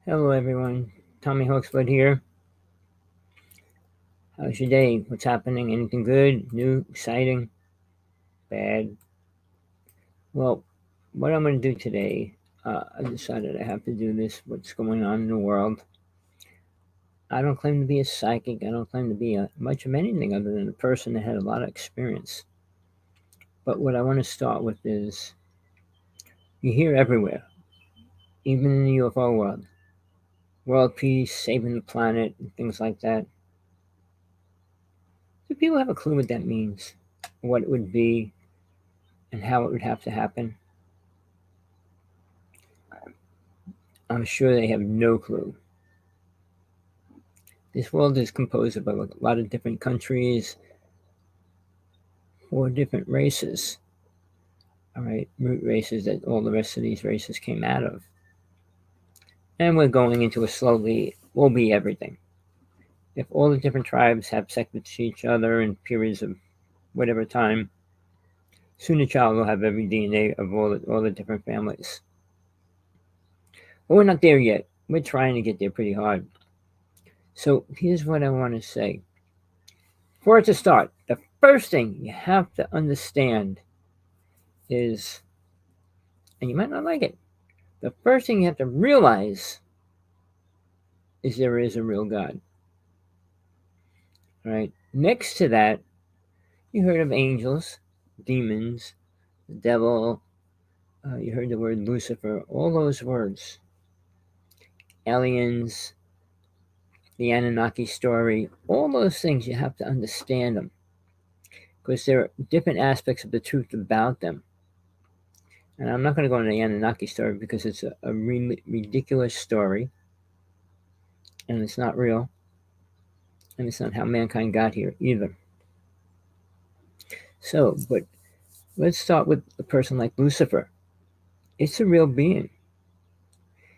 Hello, everyone. Rev.Hawksblood here. How's your day? What's happening? Anything good, new, exciting, bad? Well, what I'm going to do today, I decided I have to do this. What's going on in the world? I don't claim to be a psychic. I don't claim to be much of anything other than a person that had a lot of experience. But what I want to start with is you hear everywhere, even in the UFO world peace, saving the planet, and things like that. Do people have a clue what that means? What it would be? And how it would have to happen? I'm sure they have no clue. This world is composed of a lot of different countries, 4 different races, all right, root races that all the rest of these races came out of. And we're going into a slowly, will be everything. If all the different tribes have sex with each other in periods of whatever time, soon a child will have every DNA of all the different families. But we're not there yet. We're trying to get there pretty hard. So here's what I want to say. For it to start, the first thing you have to understand is, and you might not like it, the first thing you have to realize is there is a real God. Right? Next to that, you heard of angels, demons, the devil, you heard the word Lucifer, all those words. Aliens, the Anunnaki story, all those things you have to understand them. Because there are different aspects of the truth about them. And I'm not going to go into the Anunnaki story because it's a ridiculous story. And it's not real. And it's not how mankind got here either. So, but let's start with a person like Lucifer. It's a real being.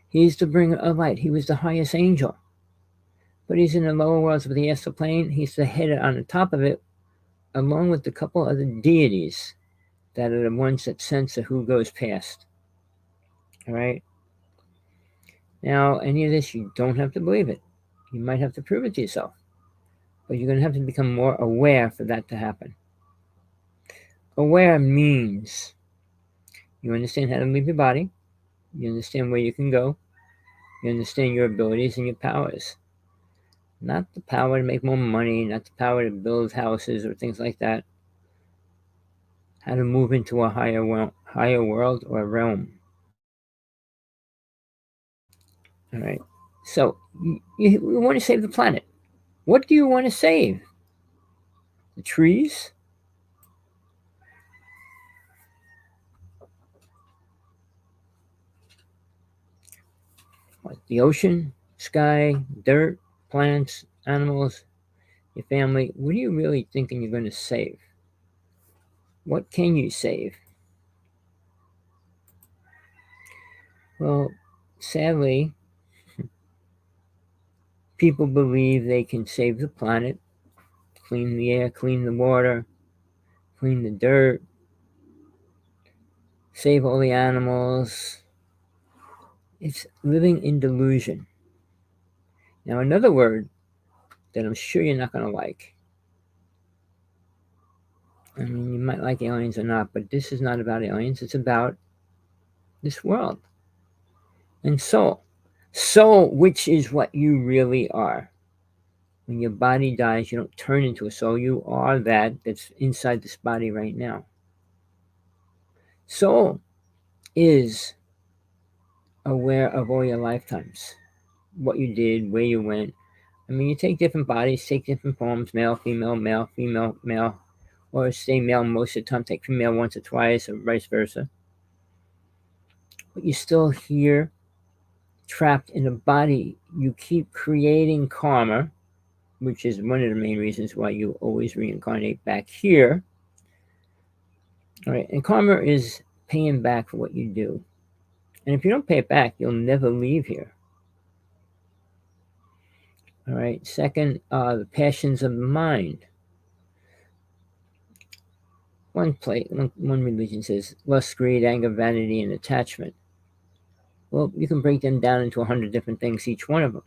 He's the bringer of light. He was the highest angel. But he's in the lower worlds of the astral plane. He's the head on the top of it, along with a couple other deities that are the ones that censor who goes past. All right? Now, any of this, you don't have to believe it. You might have to prove it to yourself. But you're going to have to become more aware for that to happen. Aware means you understand how to leave your body. You understand where you can go. You understand your abilities and your powers. Not the power to make more money, not the power to build houses or things like that. How to move into a higher world or realm. All right. So you want to save the planet. What do you want to save? The trees? What, the ocean, sky, dirt, plants, animals, your family? What are you really thinking you're going to save? What can you save? Well, sadly, people believe they can save the planet, clean the air, clean the water, clean the dirt, save all the animals. It's living in delusion. Now, another word that I'm sure you're not going to like. I mean, you might like aliens or not, but this is not about aliens. It's about this world. And soul. Soul, which is what you really are. When your body dies, you don't turn into a soul. You are that's inside this body right now. Soul is aware of all your lifetimes, what you did, where you went. I mean, you take different bodies, take different forms, male, female, male, or stay male most of the time, take female once or twice, or vice versa. But you're still here, trapped in a body. You keep creating karma, which is one of the main reasons why you always reincarnate back here. All right, and karma is paying back for what you do. And if you don't pay it back, you'll never leave here. All right, second, the passions of the mind. One religion says lust, greed, anger, vanity, and attachment. Well, you can break them down into 100 different things, each one of them.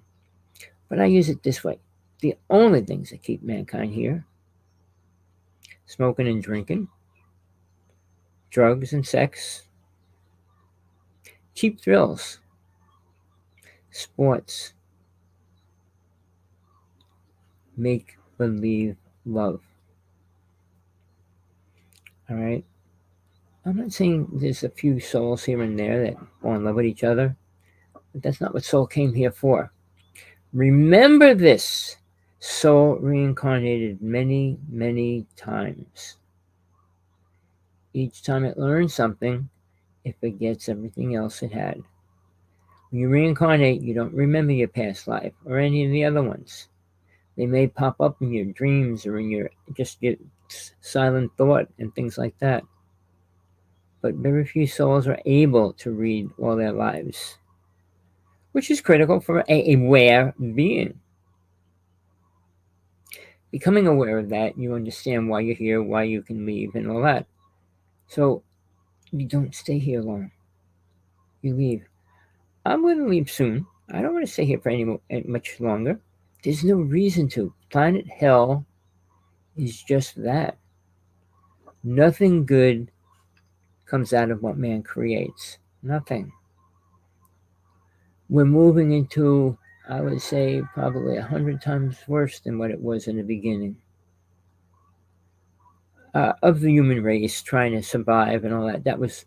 But I use it this way. The only things that keep mankind here: smoking and drinking, drugs and sex, cheap thrills, sports, make believe love. All right? I'm not saying there's a few souls here and there that fall in love with each other, but that's not what soul came here for. Remember this: soul reincarnated many, many times. Each time it learns something, it forgets everything else it had. When you reincarnate, you don't remember your past life or any of the other ones. They may pop up in your dreams or in your silent thought and things like that. But very few souls are able to read all their lives, which is critical for a aware being. Becoming aware of that, you understand why you're here, why you can leave, and all that. So you don't stay here long. You leave. I'm going to leave soon. I don't want to stay here for much longer. There's no reason to. Planet Hell is just that. Nothing good comes out of what man creates. Nothing. We're moving into, I would say, probably 100 times worse than what it was in the beginning. Of the human race trying to survive and all that. That was,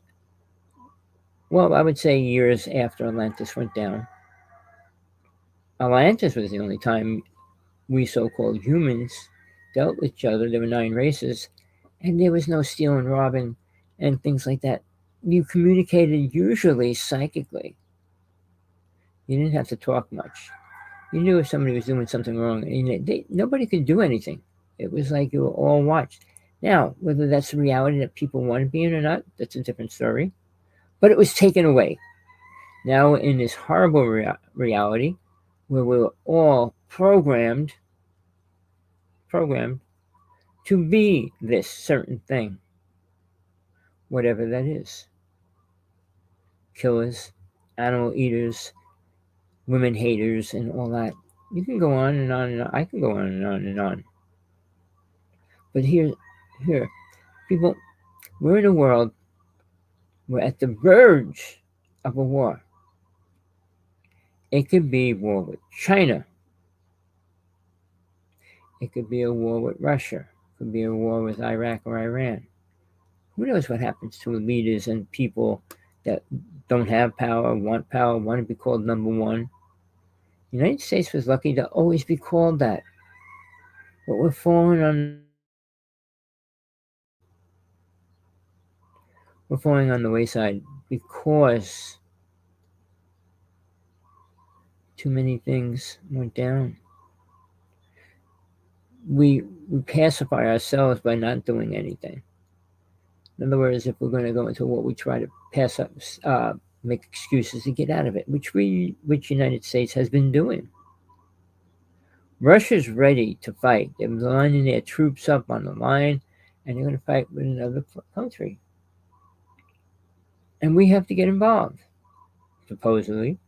well, I would say years after Atlantis went down. Atlantis was the only time we so-called humans dealt with each other. There were 9 races, and there was no stealing, robbing, and things like that. You communicated usually psychically. You didn't have to talk much. You knew if somebody was doing something wrong, and nobody could do anything. It was like you were all watched. Now, whether that's the reality that people want to be in or not, that's a different story. But it was taken away. Now we're in this horrible reality where we're all programmed to be this certain thing, whatever that is. Killers, animal eaters, women haters, and all that. You can go on and on and on. I can go on and on and on. But here, people, we're in a world, we're at the verge of a war. It could be war with China. It could be a war with Russia. It could be a war with Iraq or Iran. Who knows what happens to leaders and people that don't have power, want to be called number one. The United States was lucky to always be called that. But we're falling on the wayside because too many things went down. We pacify ourselves by not doing anything. In other words, if we're going to go into what we try to pass up, make excuses to get out of it, which United States has been doing. Russia's ready to fight. They're lining their troops up on the line, and they're going to fight with another country. And we have to get involved, supposedly.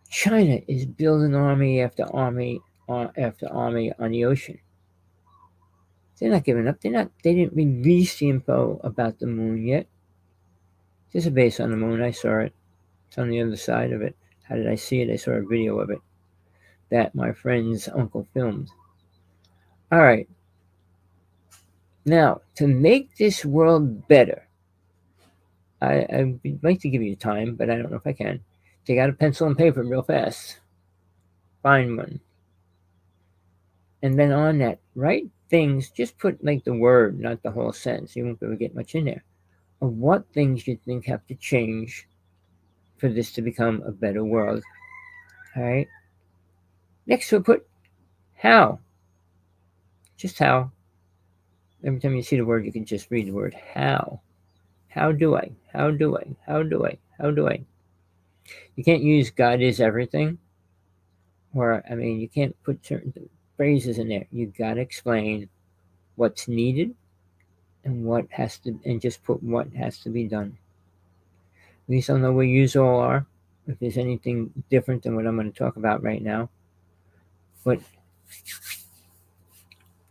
China is building army after army after army on the ocean. They're not giving up. They didn't release the info about the moon yet. There's a base on the moon. I saw it. It's on the other side of it. How did I see it? I saw a video of it that my friend's uncle filmed. All right. Now, to make this world better, I'd like to give you time, but I don't know if I can. Take out a pencil and paper real fast. Find one. And then on that, write things, just put like the word, not the whole sentence. You won't be able to get much in there. Of what things you think have to change for this to become a better world. All right. Next, we'll put how. Just how. Every time you see the word, you can just read the word how. How do I? How do I? How do I? How do I? You can't use God is everything. Or, you can't put certain phrases in there. You got to explain what's needed and what has to, and just put what has to be done. At least I'll know where you all are, if there's anything different than what I'm going to talk about right now. But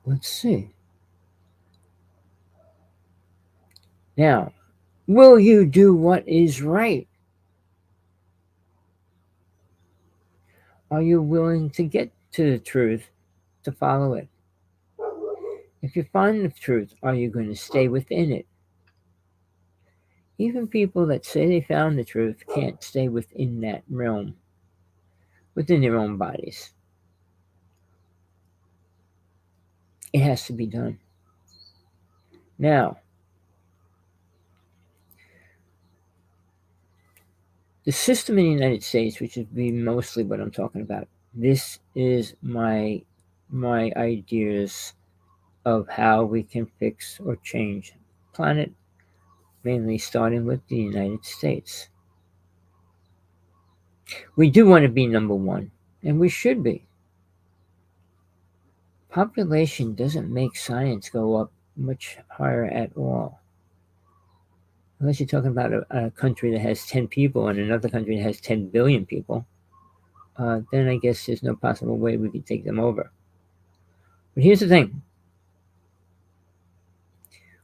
let's see. Now, will you do what is right? Are you willing to get to the truth to follow it? If you find the truth, are you going to stay within it? Even people that say they found the truth can't stay within that realm, within their own bodies. It has to be done. Now, the system in the United States, which would be mostly what I'm talking about, this is my ideas of how we can fix or change the planet, mainly starting with the United States. We do want to be number one, and we should be. Population doesn't make science go up much higher at all. Unless you're talking about a country that has 10 people and another country that has 10 billion people, then I guess there's no possible way we could take them over. But here's the thing.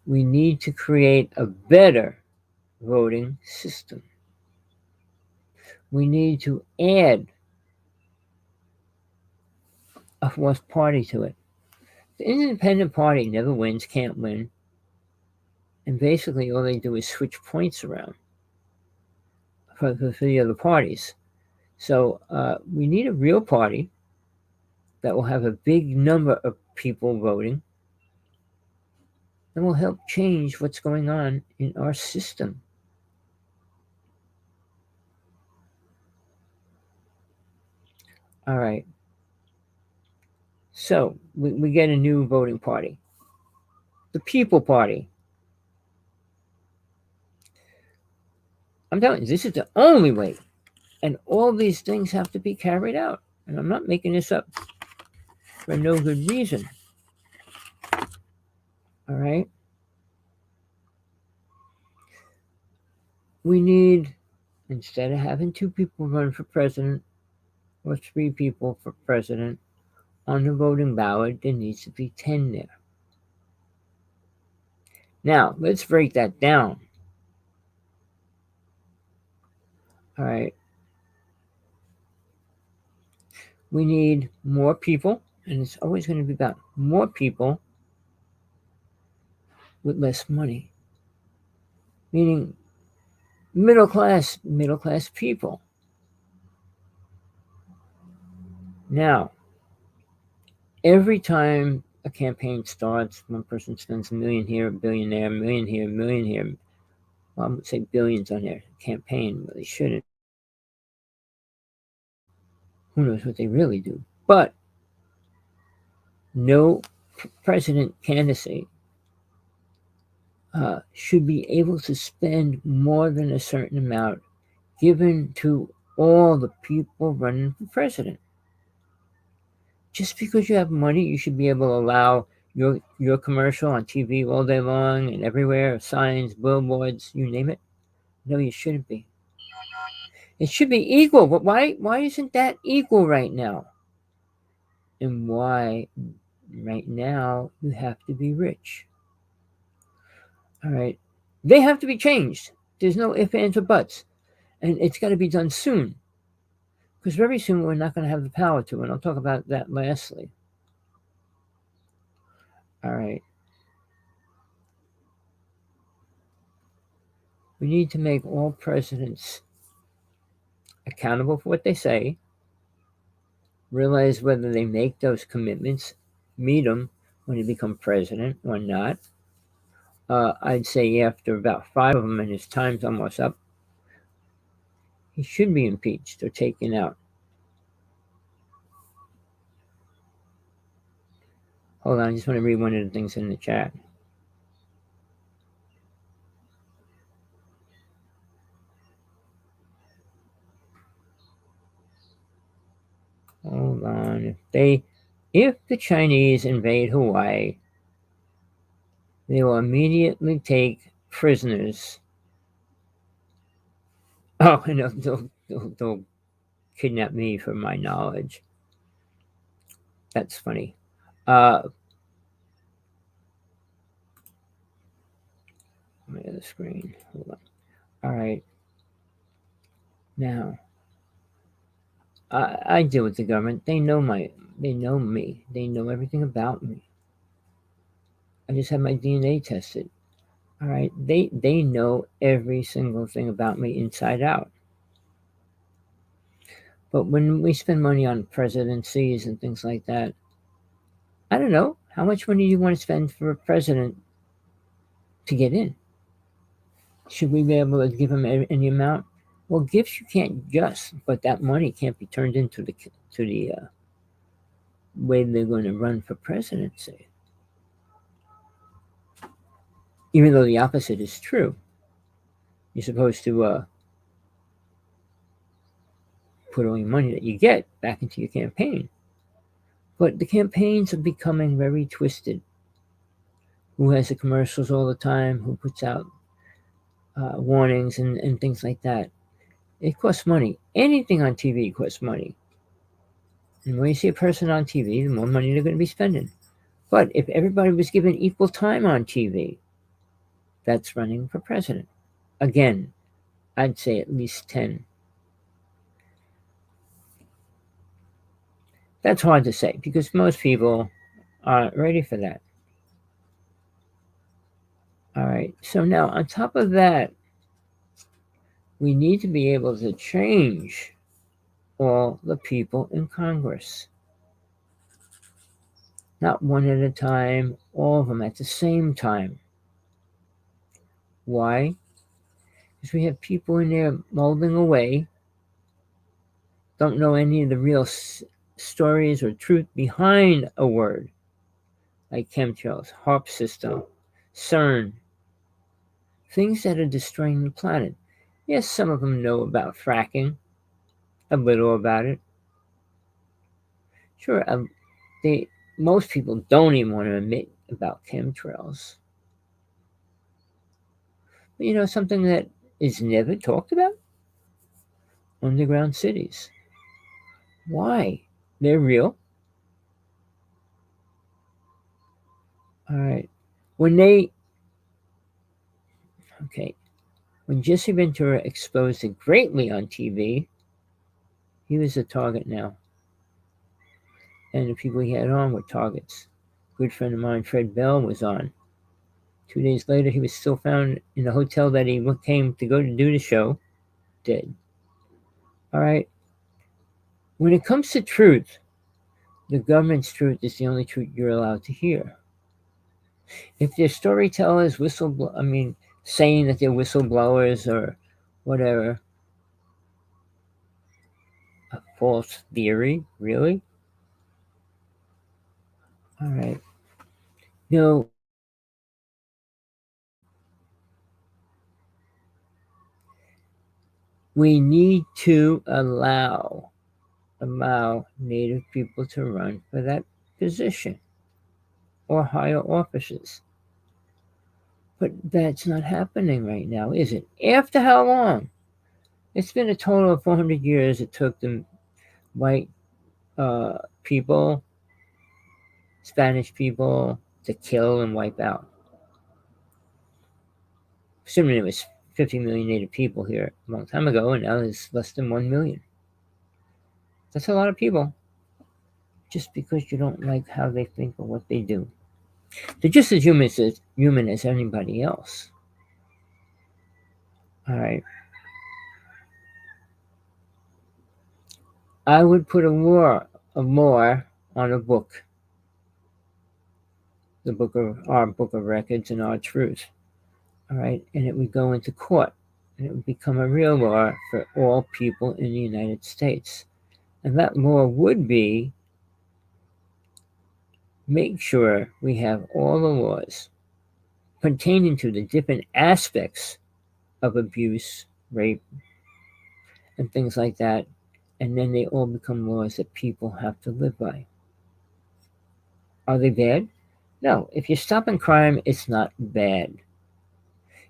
We need to create a better voting system. We need to add a fourth party to it. The independent party never wins, can't win, and basically all they do is switch points around for the other parties. So we need a real party that will have a big number of people voting and will help change what's going on in our system. All right. So we get a new voting party, the People Party. I'm telling you, this is the only way. And all these things have to be carried out. And I'm not making this up for no good reason. All right? We need, instead of having 2 people run for president or 3 people for president on the voting ballot, there needs to be 10 there. Now, let's break that down. All right. We need more people, and it's always going to be about more people with less money, meaning middle class people. Now, every time a campaign starts, one person spends $1 million here, $1 billion there, $1 million here, $1 million here. Well, I'm going to say billions on their campaign, but they shouldn't. Who knows what they really do? But no president candidacy should be able to spend more than a certain amount given to all the people running for president. Just because you have money, you should be able to allow your commercial on TV all day long and everywhere, signs, billboards, you name it. No, you shouldn't be. It should be equal, but why isn't that equal right now? And why right now you have to be rich? All right. They have to be changed. There's no ifs, ands, or buts. And it's got to be done soon. Because very soon we're not going to have the power to. And I'll talk about that lastly. All right. We need to make all presidents accountable for what they say, realize whether they make those commitments, meet them when they become president or not. I'd say after about 5 of them and his time's almost up, he should be impeached or taken out. Hold on, I just want to read one of the things in the chat. Hold on. If the Chinese invade Hawaii, they will immediately take prisoners Oh, and they'll kidnap me for my knowledge. That's funny. Uh, my other screen. Hold on. All right. Now, I deal with the government. They know me. They know everything about me. I just had my DNA tested. All right. They know every single thing about me inside out. But when we spend money on presidencies and things like that, I don't know how much money you want to spend for a president to get in. Should we be able to give him any amount? Well, gifts you can't just, but that money can't be turned into the way they're going to run for presidency. Even though the opposite is true, you're supposed to put all your money that you get back into your campaign. But the campaigns are becoming very twisted. Who has the commercials all the time? Who puts out warnings and things like that? It costs money. Anything on TV costs money. And when you see a person on TV, the more money they're going to be spending. But if everybody was given equal time on TV, that's running for president. Again, I'd say at least 10. That's hard to say because most people aren't ready for that. All right. So now, on top of that, we need to be able to change all the people in Congress. Not one at a time, all of them at the same time. Why? Because we have people in there molding away, don't know any of the real stories or truth behind a word, like chemtrails, HARP system, CERN, things that are destroying the planet. Yes, some of them know about fracking, a little about it. Sure, most people don't even want to admit about chemtrails. But you know something that is never talked about? Underground cities. Why? They're real. All right. When Jesse Ventura exposed it greatly on TV, he was a target now. And the people he had on were targets. A good friend of mine, Fred Bell, was on. 2 days later, he was still found in the hotel that he came to go to do the show, dead. All right. When it comes to truth, the government's truth is the only truth you're allowed to hear. If they're storytellers, saying that they're whistleblowers or whatever, a false theory, really? All right. No, we need to allow Native people to run for that position or higher offices. But that's not happening right now, is it? After how long? It's been a total of 400 years it took the white people, Spanish people, to kill and wipe out. Assuming it was 50 million Native people here a long time ago, and now there's less than 1 million. That's a lot of people. Just because you don't like how they think or what they do. They're just as human as anybody else. All right. I would put more on a book. Our book of records and our truth. All right. And it would go into court. And it would become a real law for all people in the United States. And that law would be make sure we have all the laws pertaining to the different aspects of abuse, rape, and things like that. And then they all become laws that people have to live by. Are they bad? No. If you're stopping crime, it's not bad.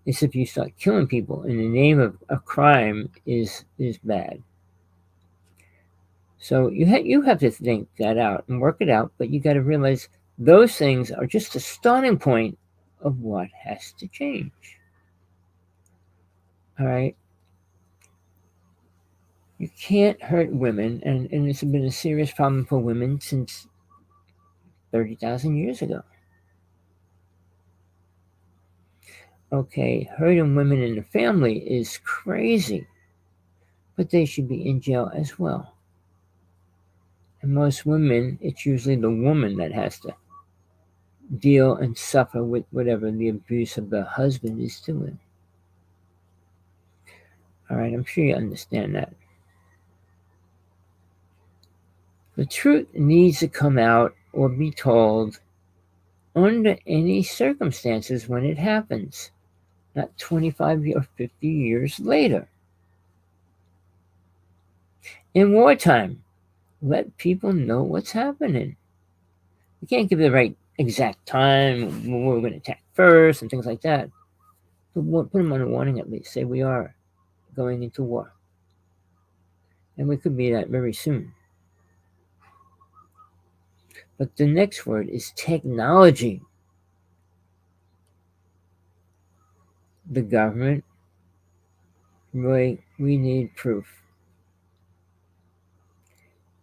It's if you start killing people in the name of a crime is bad. So you have to think that out and work it out, but you got to realize those things are just a starting point of what has to change. All right. You can't hurt women, and it's been a serious problem for women since 30,000 years ago. Okay, hurting women in the family is crazy, but they should be in jail as well. And most women, it's usually the woman that has to deal and suffer with whatever the abuse of the husband is doing. All right, I'm sure you understand that. The truth needs to come out or be told under any circumstances when it happens, not 25 or 50 years later. In wartime, let people know what's happening. You can't give the right exact time when we're going to attack first and things like that. But put them on a warning at least. Say we are going into war. And we could be that very soon. But the next word is technology. The government, really, we need proof.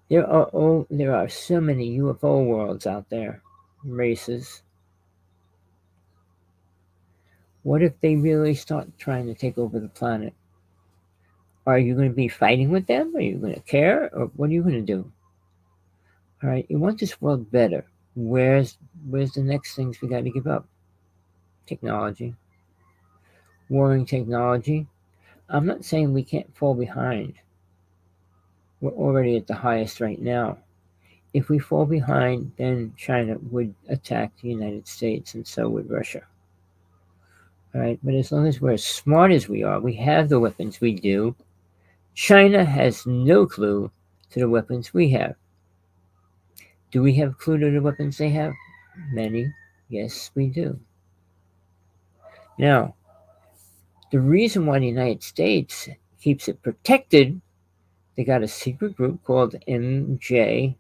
There are so many UFO worlds out there, races. What if they really start trying to take over the planet? Are you going to be fighting with them? Are you going to care? Or what are you going to do? All right, you want this world better. Where's the next things we got to give up? Technology. Warring technology. I'm not saying we can't fall behind. We're already at the highest right now. If we fall behind, then China would attack the United States, and so would Russia. All right, but as long as we're as smart as we are, we have the weapons we do. China has no clue to the weapons we have. Do we have a clue to the weapons they have? Many. Yes, we do. Now, the reason why the United States keeps it protected, they got a secret group called MJ,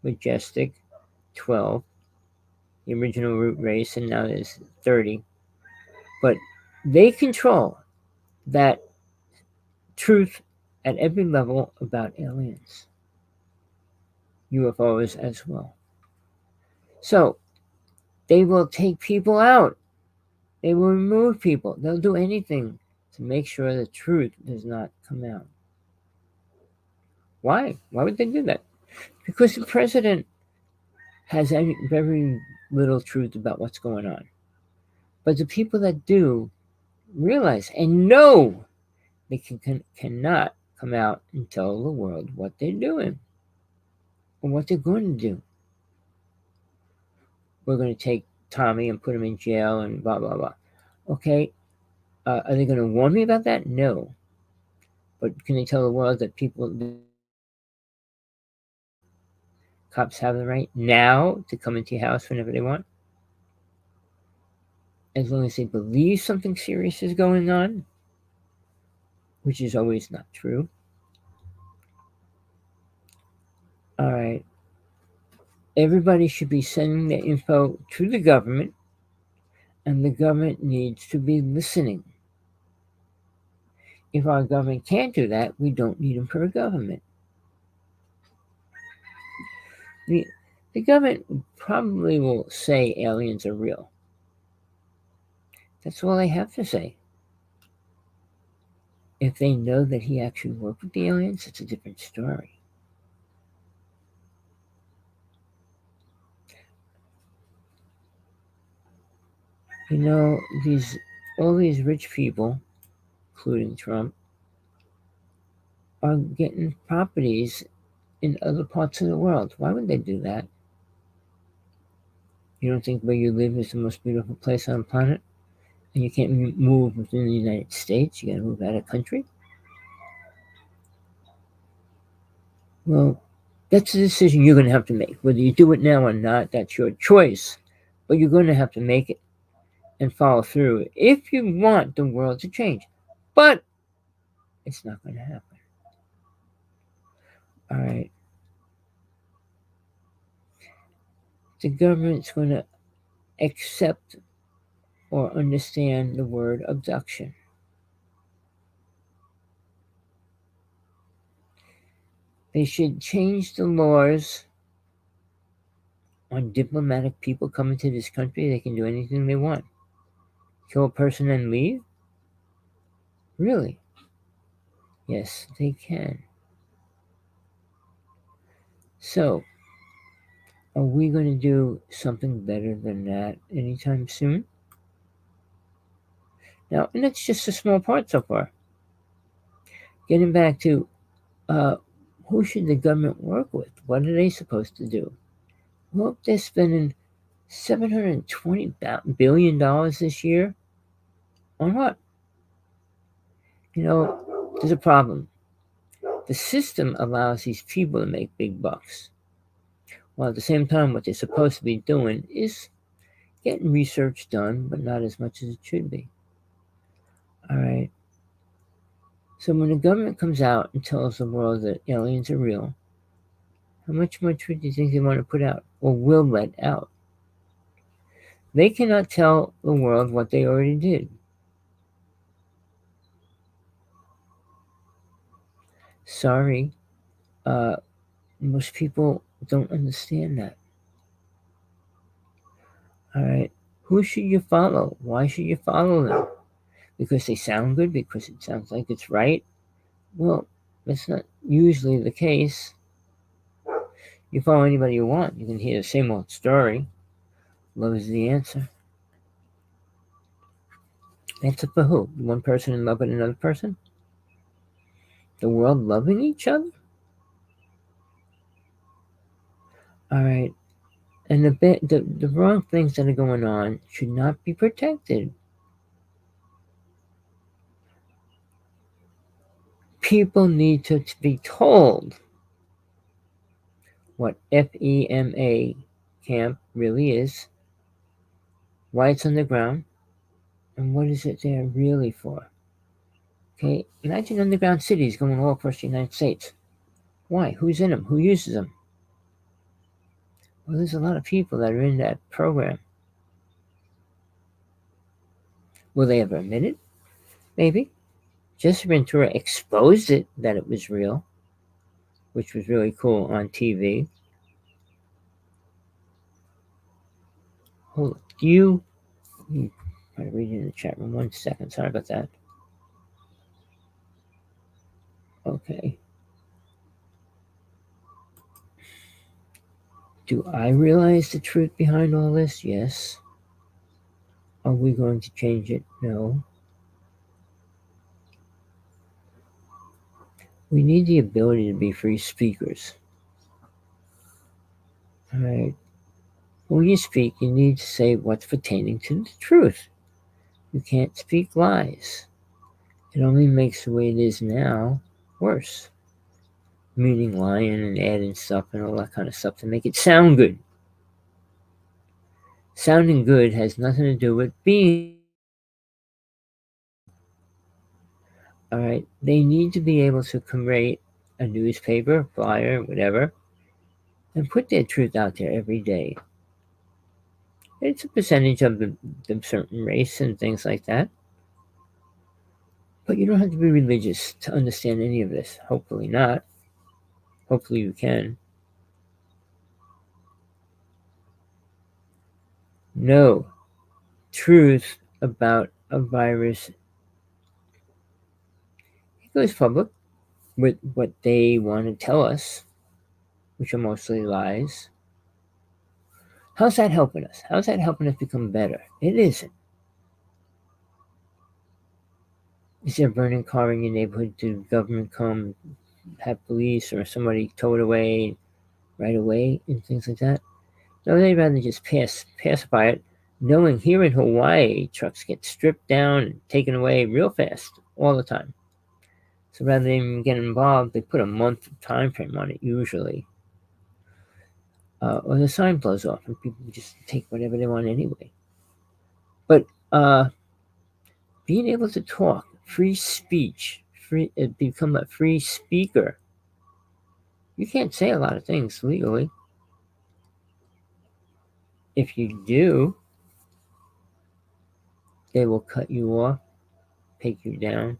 Majestic 12, the original root race, and now there's 30. But they control that truth at every level about aliens, UFOs as well. So they will take people out. They will remove people. They'll do anything to make sure the truth does not come out. Why? Why would they do that? Because the president has very little truth about what's going on. But the people that do realize and know they cannot come out and tell the world what they're doing or what they're going to do. We're going to take Tommy and put him in jail and blah, blah, blah. Okay, are they going to warn me about that? No. But can they tell the world that cops have the right now to come into your house whenever they want? As long as they believe something serious is going on, which is always not true. All right. Everybody should be sending their info to the government, and the government needs to be listening. If our government can't do that, we don't need them for a government. The government probably will say aliens are real. That's all they have to say. If they know that he actually worked with the aliens, it's a different story. You know, all these rich people, including Trump, are getting properties in other parts of the world. Why would they do that? You don't think where you live is the most beautiful place on the planet? And you can't move within the United States? You gotta move out of the country? Well, that's a decision you're gonna have to make. Whether you do it now or not, that's your choice. But you're gonna have to make it. and follow through if you want the world to change. But it's not going to happen. All right. The government's going to accept or understand the word abduction. They should change the laws on diplomatic people coming to this country. They can do anything they want. Kill a person and leave? Really? Yes, they can. So, are we going to do something better than that anytime soon? Now, and that's just a small part so far. Getting back to uh, who should the government work with? What are they supposed to do? Well, they're spending $720 billion this year on what? There's a problem. The system allows these people to make big bucks, while at the same time, what they're supposed to be doing is getting research done, but not as much as it should be. All right. So when the government comes out and tells the world that aliens are real, how much more truth do you think they want to put out or will let out? They cannot tell the world what they already did. Sorry, most people don't understand that. All right. Who should you follow? Why should you follow them? Because they sound good? Because it sounds like it's right? Well, that's not usually the case. You follow anybody you want. You can hear the same old story. Love is the answer. Answer for who? One person in love with another person? The world loving each other? All right. And the wrong things that are going on should not be protected. People need to be told what FEMA camp really is, why it's underground, and what is it there really for. Okay, imagine underground cities going all across the United States. Why? Who's in them? Who uses them? Well, there's a lot of people that are in that program. Will they ever admit it? Maybe. Jesse Ventura exposed it that it was real, which was really cool on TV. Hold on. I'm reading in the chat room. 1 second. Sorry about that. Okay. Do I realize the truth behind all this? Yes. Are we going to change it? No. We need the ability to be free speakers. All right. When you speak, you need to say what's pertaining to the truth. You can't speak lies. It only makes the way it is now worse. Meaning lying and adding stuff and all that kind of stuff to make it sound good. Sounding good has nothing to do with being. All right. They need to be able to create a newspaper, flyer, whatever, and put their truth out there every day. It's a percentage of the certain race and things like that. But you don't have to be religious to understand any of this. Hopefully not. Hopefully you can. No truth about a virus. It goes public with what they want to tell us, which are mostly lies. How's that helping us? How's that helping us become better? It isn't. Is there a burning car in your neighborhood? Did the government come, have police or somebody tow it away right away and things like that? No, they'd rather just pass by it, knowing here in Hawaii, trucks get stripped down and taken away real fast all the time. So rather than even get involved, they put a month time frame on it usually. Or the sign blows off and people just take whatever they want anyway. But Being able to talk, free speech, become a free speaker. You can't say a lot of things legally. If you do, they will cut you off, take you down.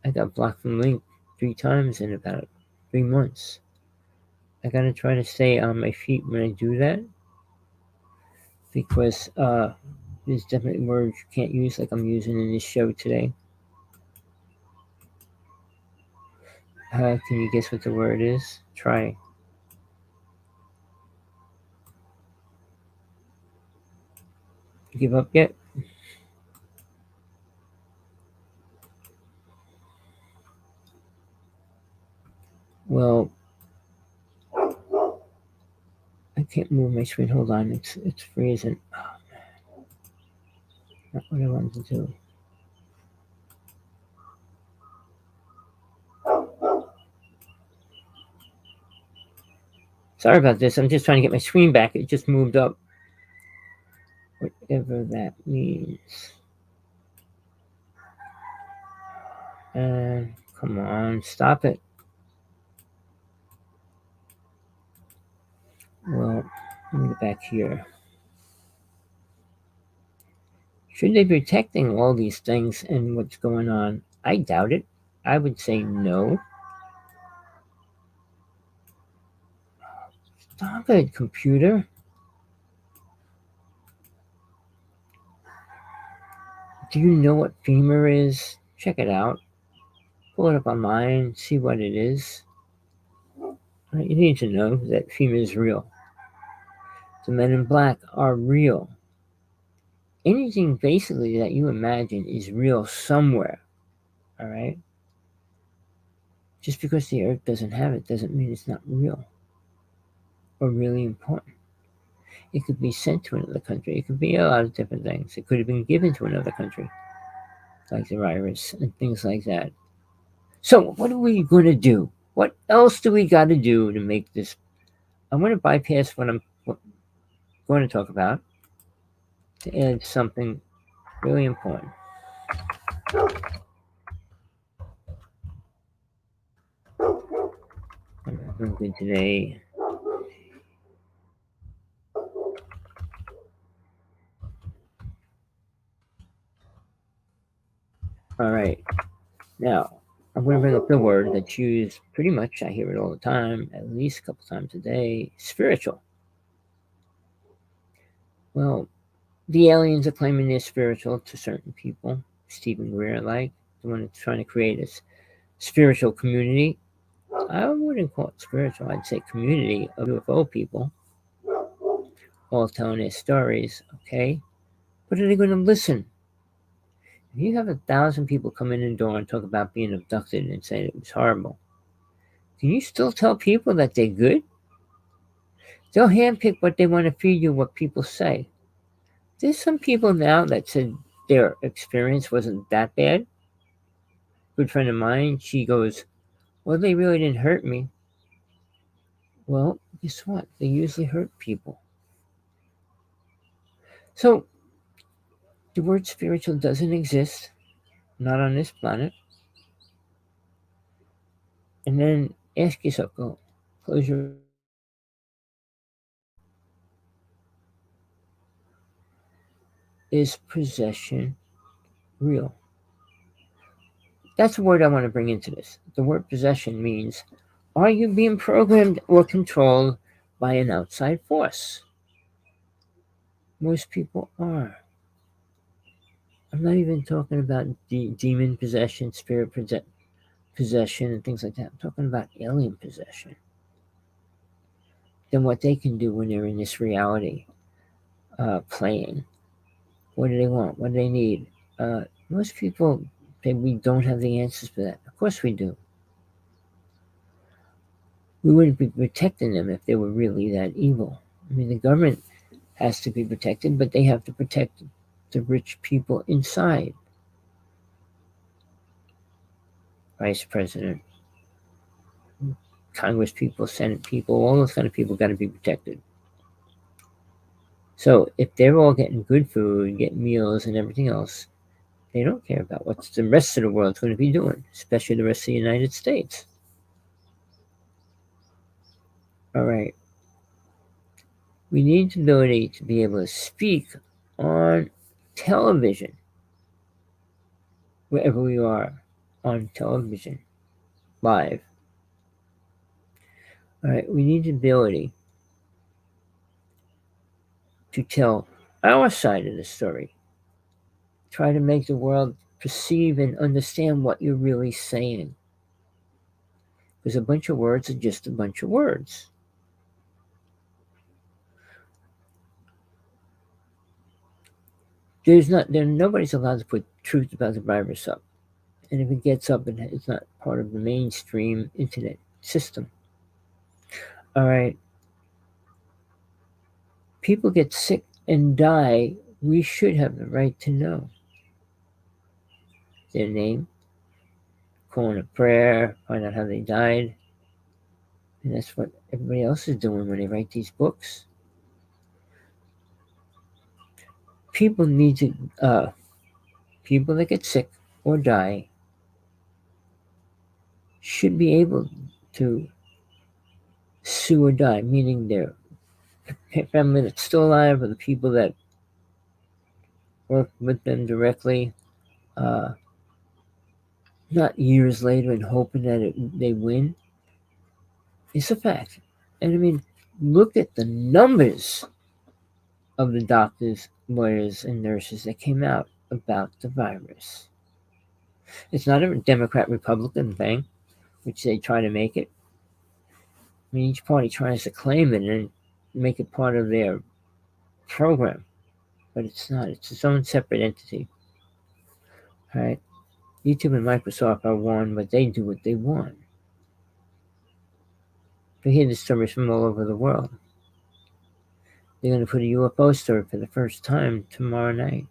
I got blocked from Link 3 times in about 3 months. I gotta try to stay on my feet when I do that, because there's definitely words you can't use, like I'm using in this show today. Can you guess what the word is? Try. Give up yet? Well, I can't move my screen. Hold on, it's freezing. Oh, not what I wanted to do. Sorry about this. I'm just trying to get my screen back. It just moved up. Whatever that means. And come on, stop it. Well, let me get back here. Should they be protecting all these things and what's going on? I doubt it. I would say no. Stop it, computer. Do you know what femur is? Check it out. Pull it up online, see what it is. You need to know that femur is real. The men in black are real. Anything basically that you imagine is real somewhere. All right? Just because the earth doesn't have it doesn't mean it's not real or really important. It could be sent to another country. It could be a lot of different things. It could have been given to another country, like the virus and things like that. So, what are we going to do? What else do we got to do to make this? I'm going to bypass what I'm going to talk about to add something really important. I'm doing good today. All right. Now, I'm going to bring up the word that's used pretty much. I hear it all the time, at least a couple times a day. Spiritual. Well, the aliens are claiming they're spiritual to certain people. Stephen Greer, like the one that's trying to create a spiritual community. I wouldn't call it spiritual. I'd say community of UFO people, all telling their stories. Okay, but are they going to listen? If you have 1,000 people come in the door and talk about being abducted and say it was horrible, can you still tell people that they're good? They'll handpick what they want to feed you, what people say. There's some people now that said their experience wasn't that bad. Good friend of mine, she goes, well, they really didn't hurt me. Well, guess what? They usually hurt people. So, the word spiritual doesn't exist, not on this planet. And then ask yourself, go, close your. Is possession real? That's a word I want to bring into this. The word possession means, are you being programmed or controlled by an outside force? Most people are. I'm not even talking about demon possession, spirit possession, and things like that. I'm talking about alien possession. Then what they can do when they're in this reality playing. What do they want? What do they need? Most people, we don't have the answers for that. Of course we do. We wouldn't be protecting them if they were really that evil. I mean, the government has to be protected, but they have to protect the rich people inside. Vice President, Congress people, Senate people, all those kind of people got to be protected. So if they're all getting good food, getting meals and everything else, they don't care about what the rest of the world's going to be doing, especially the rest of the United States. All right. We need the ability to be able to speak on television, wherever we are, on television, live. All right. We need the ability to tell our side of the story. Try to make the world perceive and understand what you're really saying. Because a bunch of words are just a bunch of words. Nobody's allowed to put truth about the virus up. And if it gets up, it's not part of the mainstream internet system. All right. People get sick and die. We should have the right to know their name, call in a prayer, find out how they died. And that's what everybody else is doing when they write these books. People need to, people that get sick or die should be able to sue or die, meaning their family that's still alive or the people that work with them directly, not years later and hoping that they win. It's a fact. And I mean, look at the numbers of the doctors, lawyers, and nurses that came out about the virus. It's not a Democrat Republican thing, which they try to make it. I mean, each party tries to claim it and make it part of their program, but it's not. It's its own separate entity. All right. YouTube and Microsoft are one, but they do what they want. We hear the stories from all over the world. They're going to put a UFO story for the first time tomorrow night.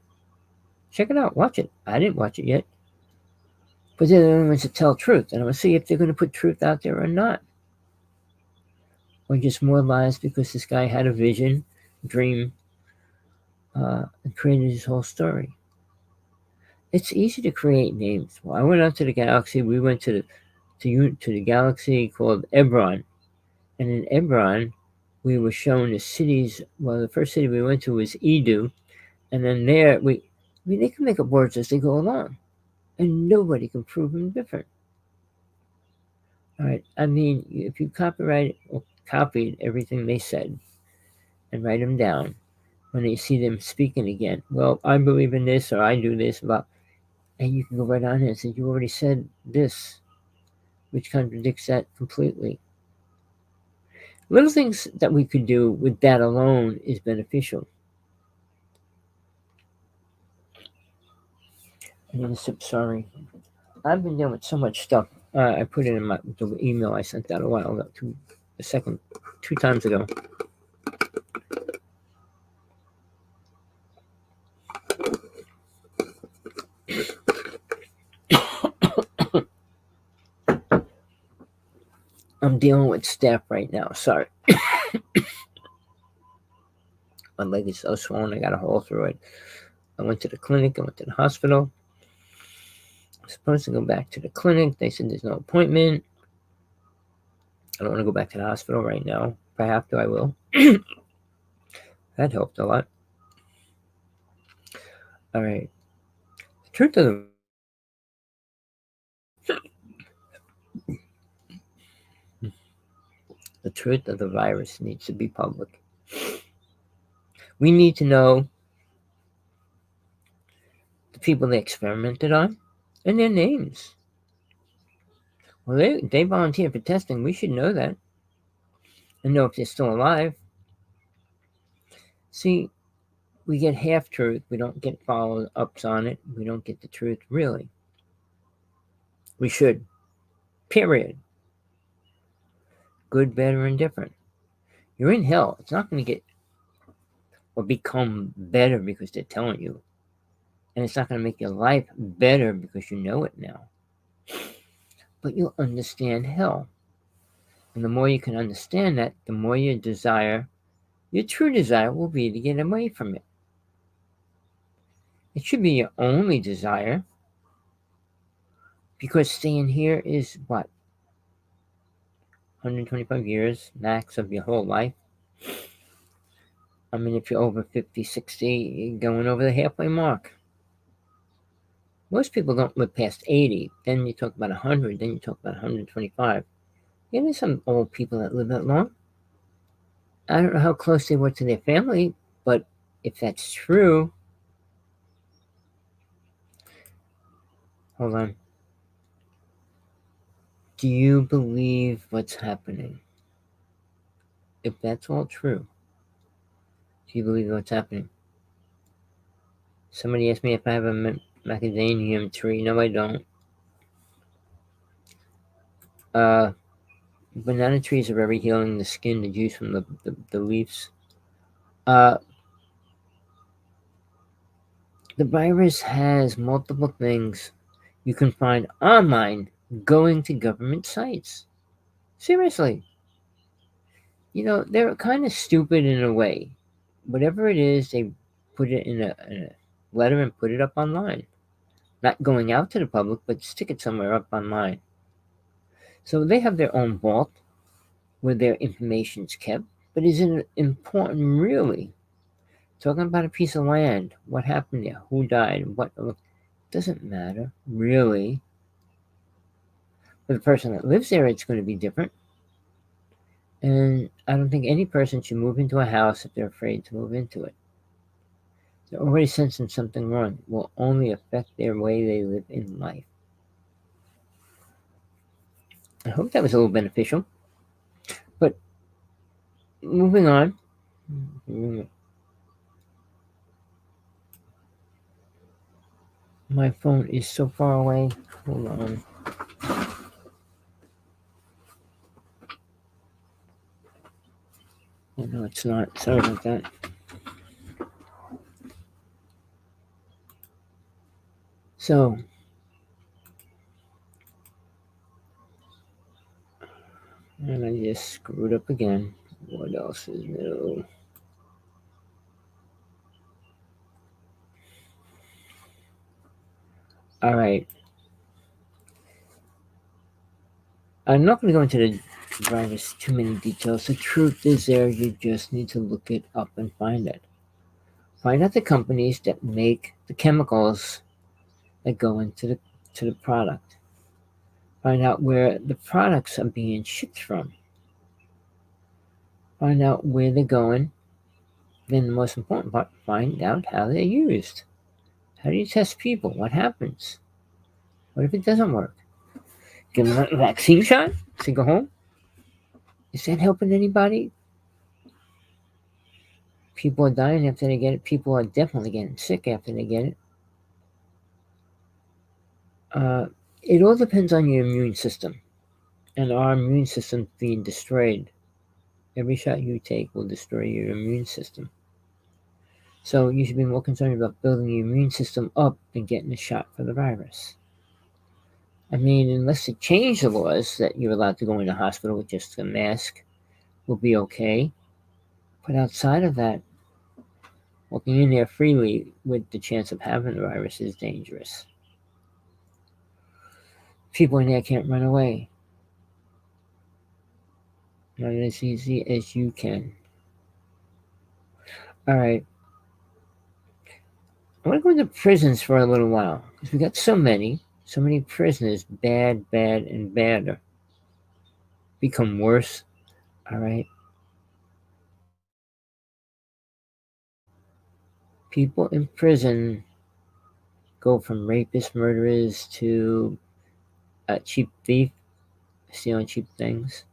Check it out. Watch it. I didn't watch it yet. But they're the only ones that tell truth. And I'm going to see if they're going to put truth out there or not. Or just more lies because this guy had a vision, dream, and created his whole story. It's easy to create names. Well, I went out to the galaxy. We went to the galaxy called Ebron. And in Ebron, we were shown the cities. Well, the first city we went to was Edu. And then there, they can make up words as they go along. And nobody can prove them different. All right. I mean, if you copyright or copied everything they said and write them down, when they see them speaking again, well, I believe in this or I do this about, and you can go right on here and say, you already said this, which contradicts that completely. Little things that we could do with that alone is beneficial. I need a sip, sorry. I've been dealing with so much stuff. I put it in the email I sent out a while ago, two times ago. I'm dealing with staph right now. Sorry. My leg is so swollen. I got a hole through it. I went to the clinic. I went to the hospital. I'm supposed to go back to the clinic. They said there's no appointment. I don't want to go back to the hospital right now. If I have to, I will. That helped a lot. All right. The truth of the virus needs to be public. We need to know the people they experimented on and their names. Well, they volunteered for testing. We should know that and know if they're still alive. See, we get half truth. We don't get follow-ups on it. We don't get the truth, really. We should. Period. Good, bad, or indifferent. You're in hell. It's not going to get or become better because they're telling you. And it's not going to make your life better because you know it now. But you'll understand hell. And the more you can understand that, the more you desire Your true desire will be to get away from it. It should be your only desire, because staying here is what? 125 years max of your whole life. I mean, if you're over 50, 60, you're going over the halfway mark. Most people don't live past 80. Then you talk about 100. Then you talk about 125. Yeah, there's some old people that live that long. I don't know how close they were to their family, but if that's true, hold on. Do you believe what's happening? If that's all true, do you believe what's happening? Somebody asked me if I have a macadamium tree. No, I don't. Banana trees are very healing. The skin, the juice from the leaves. The virus has multiple things you can find online going to government sites. Seriously. They're kind of stupid in a way. Whatever it is, they put it in a letter and put it up online. Not going out to the public, but stick it somewhere up online. So they have their own vault where their information's kept. But is it important, really? Talking about a piece of land, what happened there, who died, what doesn't matter, really. For the person that lives there, it's going to be different. And I don't think any person should move into a house if they're afraid to move into it. They're already sensing something wrong. It will only affect their way they live in life. I hope that was a little beneficial. But moving on. My phone is so far away. Hold on. Oh, no, it's not. Sorry about that. So, and I just screwed up again. What else is new? All right. I'm not going to go into the virus too many details. The truth is there. You just need to look it up and find it. Find out the companies that make the chemicals that go into the product. Find out where the products are being shipped from. Find out where they're going. Then the most important part, find out how they're used. How do you test people? What happens? What if it doesn't work? Give them a vaccine shot so go home? Is that helping anybody? People are dying after they get it. People are definitely getting sick after they get it. It all depends on your immune system. And our immune system being destroyed. Every shot you take will destroy your immune system. So you should be more concerned about building your immune system up than getting a shot for the virus. I mean, unless they change the laws that you're allowed to go into hospital with just a mask, will be okay. But outside of that, walking in there freely with the chance of having the virus is dangerous. People in there can't run away. Not as easy as you can. All right. I want to go into prisons for a little while because we got so many prisoners, bad, and badder. Become worse. All right. People in prison go from rapists, murderers to a cheap thief, stealing cheap things,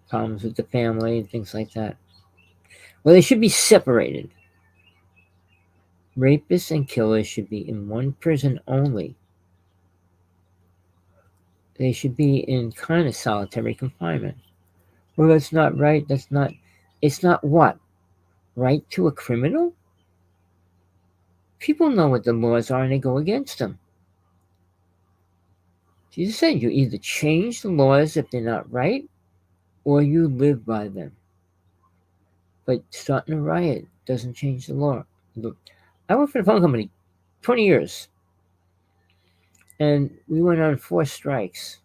problems with the family, and things like that. Well, they should be separated. Rapists and killers should be in one prison only. They should be in kind of solitary confinement. Well, that's not right. It's not what? Right to a criminal? People know what the laws are and they go against them. Jesus said you either change the laws if they're not right or you live by them. But starting a riot doesn't change the law. I worked for the phone company 20 years, and we went on 4 strikes.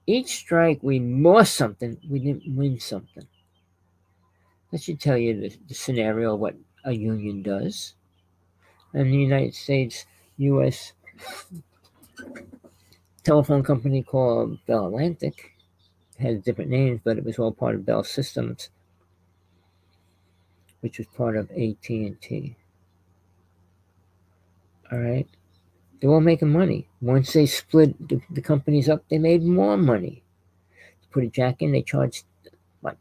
Each strike, we lost something, we didn't win something. That should tell you the scenario of what a union does. And the United States, U.S. telephone company called Bell Atlantic had different names, but it was all part of Bell Systems, which was part of AT&T. All right, they were all making money. Once they split the companies up, they made more money. To put a jack in, they charged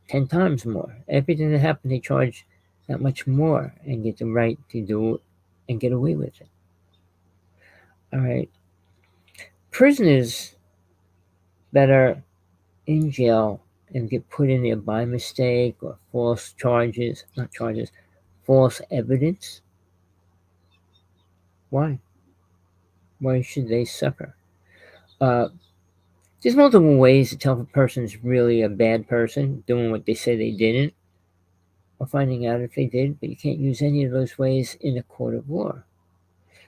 10 times more. Everything that happened, they charged that much more and get the right to do it and get away with it. All right, prisoners that are in jail and get put in there by mistake or false charges, not charges, false evidence. Why? Why should they suffer? There's multiple ways to tell if a person's really a bad person, doing what they say they didn't, or finding out if they did, but you can't use any of those ways in a court of law.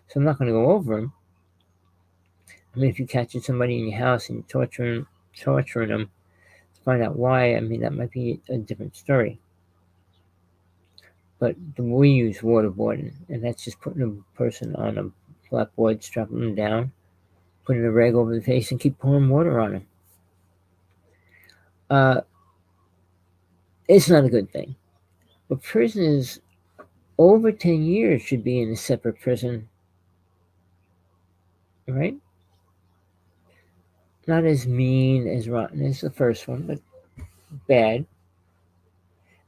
So I'm not going to go over them. I mean, if you're catching somebody in your house and you're torturing them to find out why, I mean, that might be a different story. But we use waterboarding, and that's just putting a person on a blackboard, strapping them down, putting a rag over the face, and keep pouring water on them. It's not a good thing. But prisoners over 10 years should be in a separate prison, right? Not as mean, as rotten as the first one, but bad.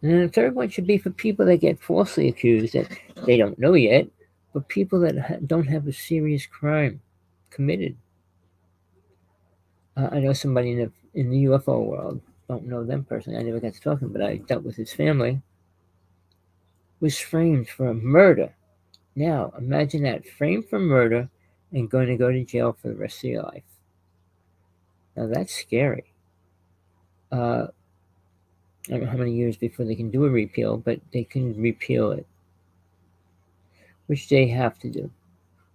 And then the third one should be for people that get falsely accused that they don't know yet, but people that don't have a serious crime committed. I know somebody in the UFO world, don't know them personally, I never got to talk to him, but I dealt with his family, was framed for a murder. Now, imagine that, framed for murder and going to go to jail for the rest of your life. Now, that's scary. I don't know how many years before they can do a repeal, but they can repeal it, which they have to do,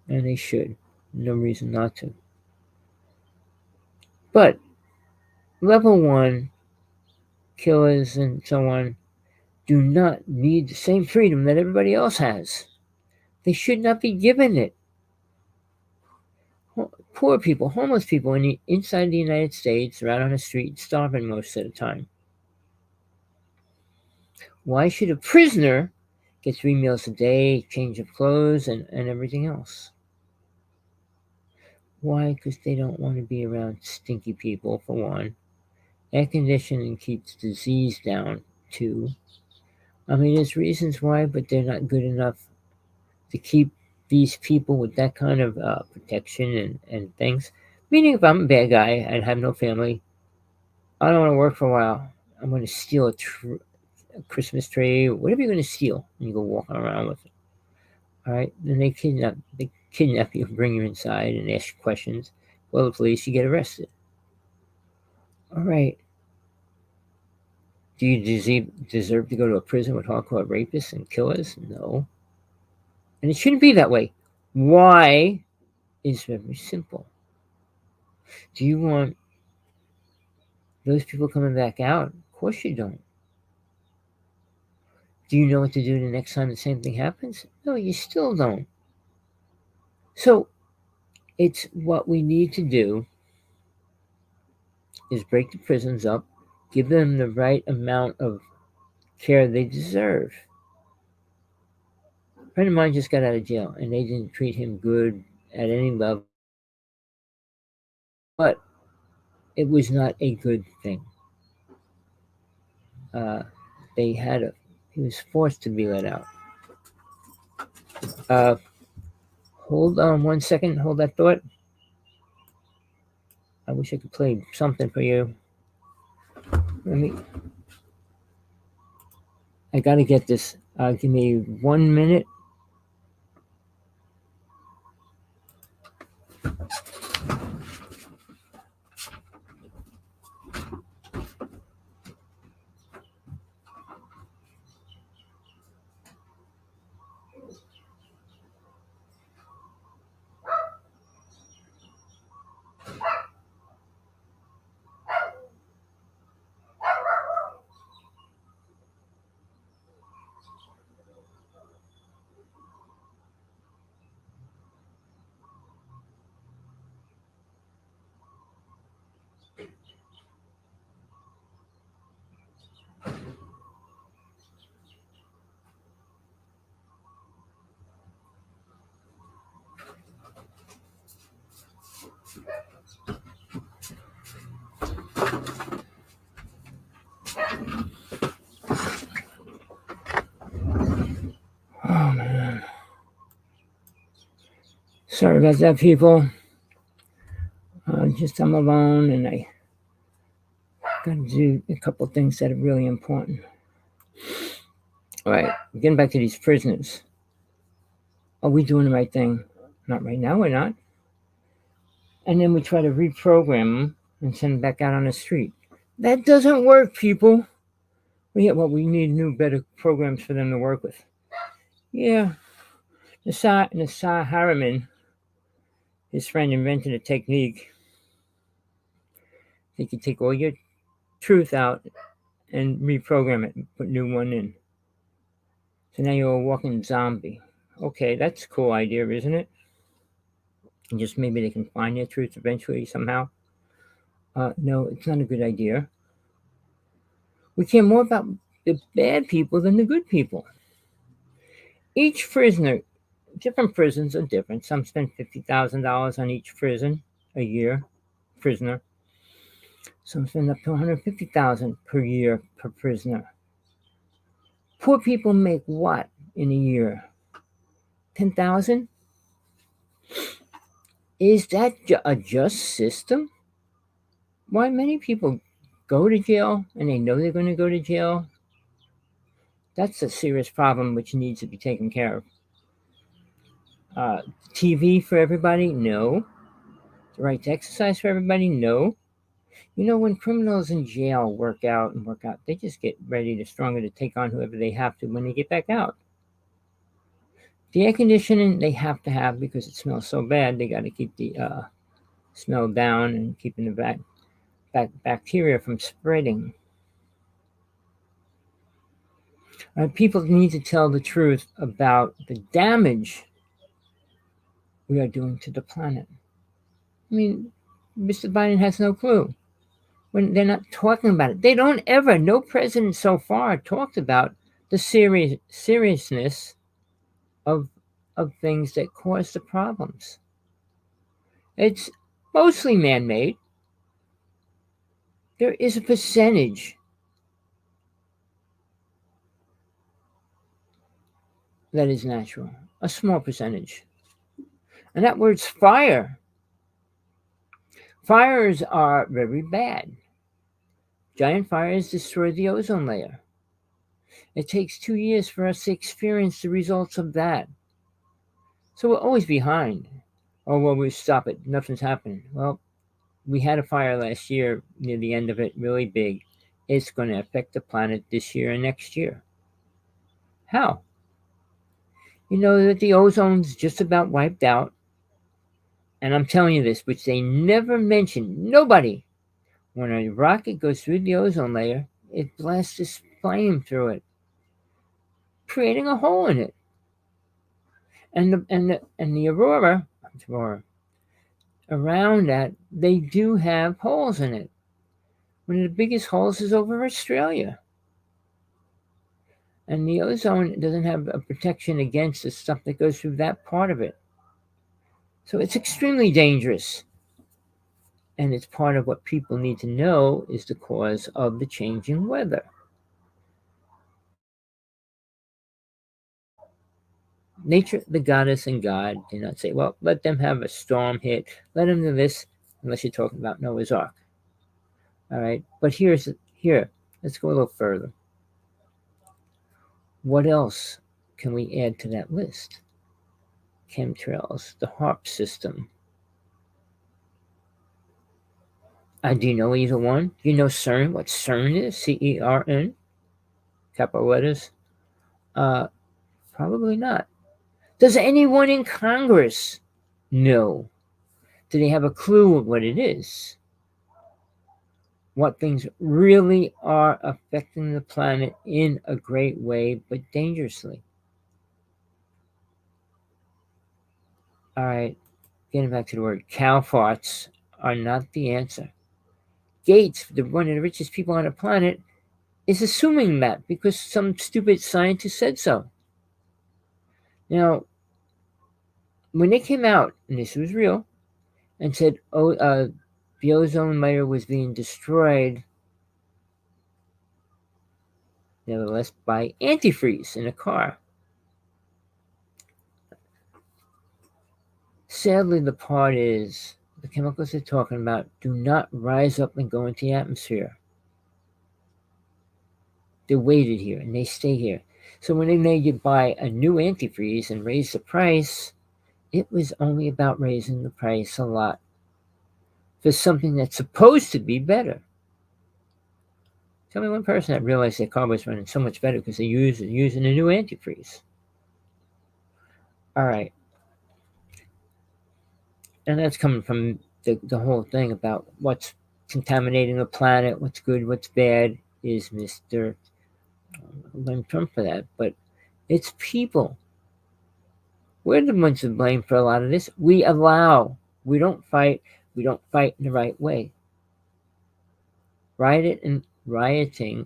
and they should. No reason not to. But level 1 killers and so on do not need the same freedom that everybody else has. They should not be given it. Poor people, homeless people inside the United States are out on the street starving most of the time. Why should a prisoner get 3 meals a day, change of clothes, and everything else? Why? Because they don't want to be around stinky people, for one. Air conditioning keeps disease down, too. I mean, there's reasons why, but they're not good enough to keep these people with that kind of protection and things. Meaning, if I'm a bad guy and have no family, I don't want to work for a while. I'm going to steal a Christmas tree, whatever you're going to steal, and you go walking around with it. All right? Then they kidnap you, bring you inside, and ask you questions. Well, the police, you get arrested. All right. Do you deserve to go to a prison with hardcore rapists and killers? No. And it shouldn't be that way. Why is very simple. Do you want those people coming back out? Of course you don't. Do you know what to do the next time the same thing happens? No, you still don't. So it's what we need to do is break the prisons up, give them the right amount of care they deserve. A friend of mine just got out of jail, and they didn't treat him good at any level. But it was not a good thing. He was forced to be let out. Hold on 1 second. Hold that thought. I wish I could play something for you. I gotta get this. Give me 1 minute. Sorry about that, people. Just I'm alone, and I got to do a couple things that are really important. All right, getting back to these prisoners. Are we doing the right thing? Not right now, we're not. And then we try to reprogram them and send them back out on the street. That doesn't work, people. We need new, better programs for them to work with. Yeah, Nassar Harriman, his friend, invented a technique. They could take all your truth out and reprogram it and put a new one in. So now you're a walking zombie. Okay, that's a cool idea, isn't it? And just maybe they can find their truth eventually somehow. No, it's not a good idea. We care more about the bad people than the good people. Each prisoner, different prisons are different. Some spend $50,000 on each prison a year, prisoner. Some spend up to $150,000 per year per prisoner. Poor people make what in a year? 10,000? Is that a just system? Why many people go to jail and they know they're going to go to jail? That's a serious problem which needs to be taken care of. TV for everybody? No. The right to exercise for everybody? No. You know, when criminals in jail work out, they just get ready to stronger to take on whoever they have to when they get back out. The air conditioning they have to have because it smells so bad. They got to keep the smell down and keeping the bacteria from spreading. People need to tell the truth about the damage we are doing to the planet. I mean, Mr. Biden has no clue. When they're not talking about it, they don't ever. No president so far talked about the seriousness of things that cause the problems. It's mostly man-made. There is a percentage that is natural, a small percentage. And that word's fire. Fires are very bad. Giant fires destroy the ozone layer. It takes 2 years for us to experience the results of that. So we're always behind. Oh, well, we stop it. Nothing's happening. Well, we had a fire last year near the end of it, really big. It's going to affect the planet this year and next year. How? You know that the ozone's just about wiped out. And I'm telling you this, which they never mentioned. Nobody. When a rocket goes through the ozone layer, it blasts this flame through it, creating a hole in it. And the aurora around that, they do have holes in it. One of the biggest holes is over Australia. And the ozone doesn't have a protection against the stuff that goes through that part of it. So it's extremely dangerous. And it's part of what people need to know is the cause of the changing weather. Nature, the goddess, and God do not say, well, let them have a storm hit. Let them do this, unless you're talking about Noah's Ark. All right. But here, let's go a little further. What else can we add to that list? Chemtrails, the HARP system. Do you know either one? Do you know CERN? What CERN is? CERN? Capital letters? Probably not. Does anyone in Congress know? Do they have a clue of what it is? What things really are affecting the planet in a great way, but dangerously? All right, getting back to the word, cow farts are not the answer. Gates, one of the richest people on the planet, is assuming that because some stupid scientist said so. Now, when they came out, and this was real, and said, the ozone layer was being destroyed, nevertheless, by antifreeze in a car. Sadly, the part is the chemicals they're talking about do not rise up and go into the atmosphere. They're weighted here and they stay here. So when they made you buy a new antifreeze and raise the price, it was only about raising the price a lot for something that's supposed to be better. Tell me one person that realized their car was running so much better because they're using a new antifreeze. All right. And that's coming from the whole thing about what's contaminating the planet, what's good, what's bad, is Mr. blame Trump for that. But it's people. We're the ones to blame for a lot of this. We allow. We don't fight. We don't fight in the right way. Rioting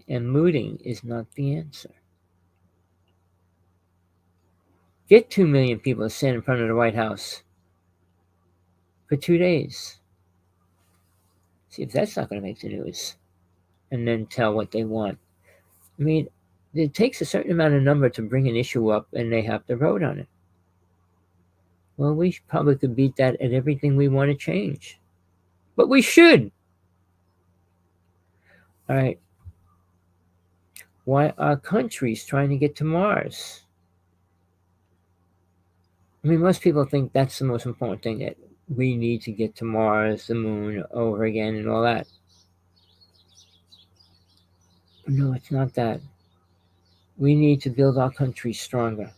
and looting is not the answer. Get 2 million people to stand in front of the White House for 2 days. See if that's not going to make the news. And then tell what they want. I mean, it takes a certain amount of number to bring an issue up and they have to vote on it. Well, we probably could beat that at everything we want to change. But we should. All right. Why are countries trying to get to Mars? I mean, most people think that's the most important thing, that we need to get to Mars, the moon, over again, and all that. No, it's not that. We need to build our country stronger.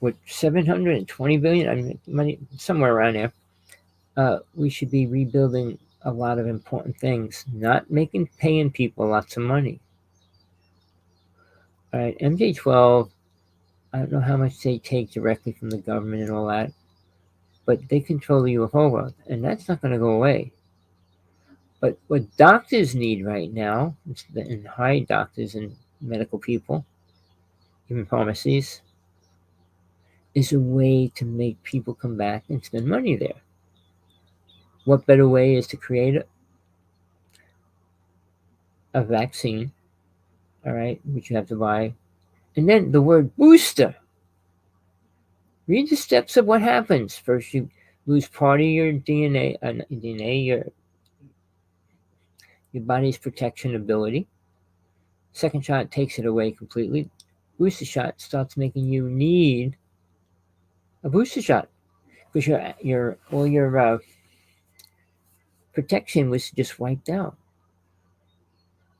With 720 billion, I mean, money somewhere around there, we should be rebuilding a lot of important things, not paying people lots of money. All right, MJ-12. I don't know how much they take directly from the government and all that, but they control the UFO world, and that's not going to go away. But what doctors need right now, and high doctors and medical people, even pharmacies, is a way to make people come back and spend money there. What better way is to create a vaccine, all right, which you have to buy, and then the word booster. Read the steps of what happens. First, you lose part of your DNA, your body's protection ability. Second shot takes it away completely. Booster shot starts making you need a booster shot because all your protection was just wiped out,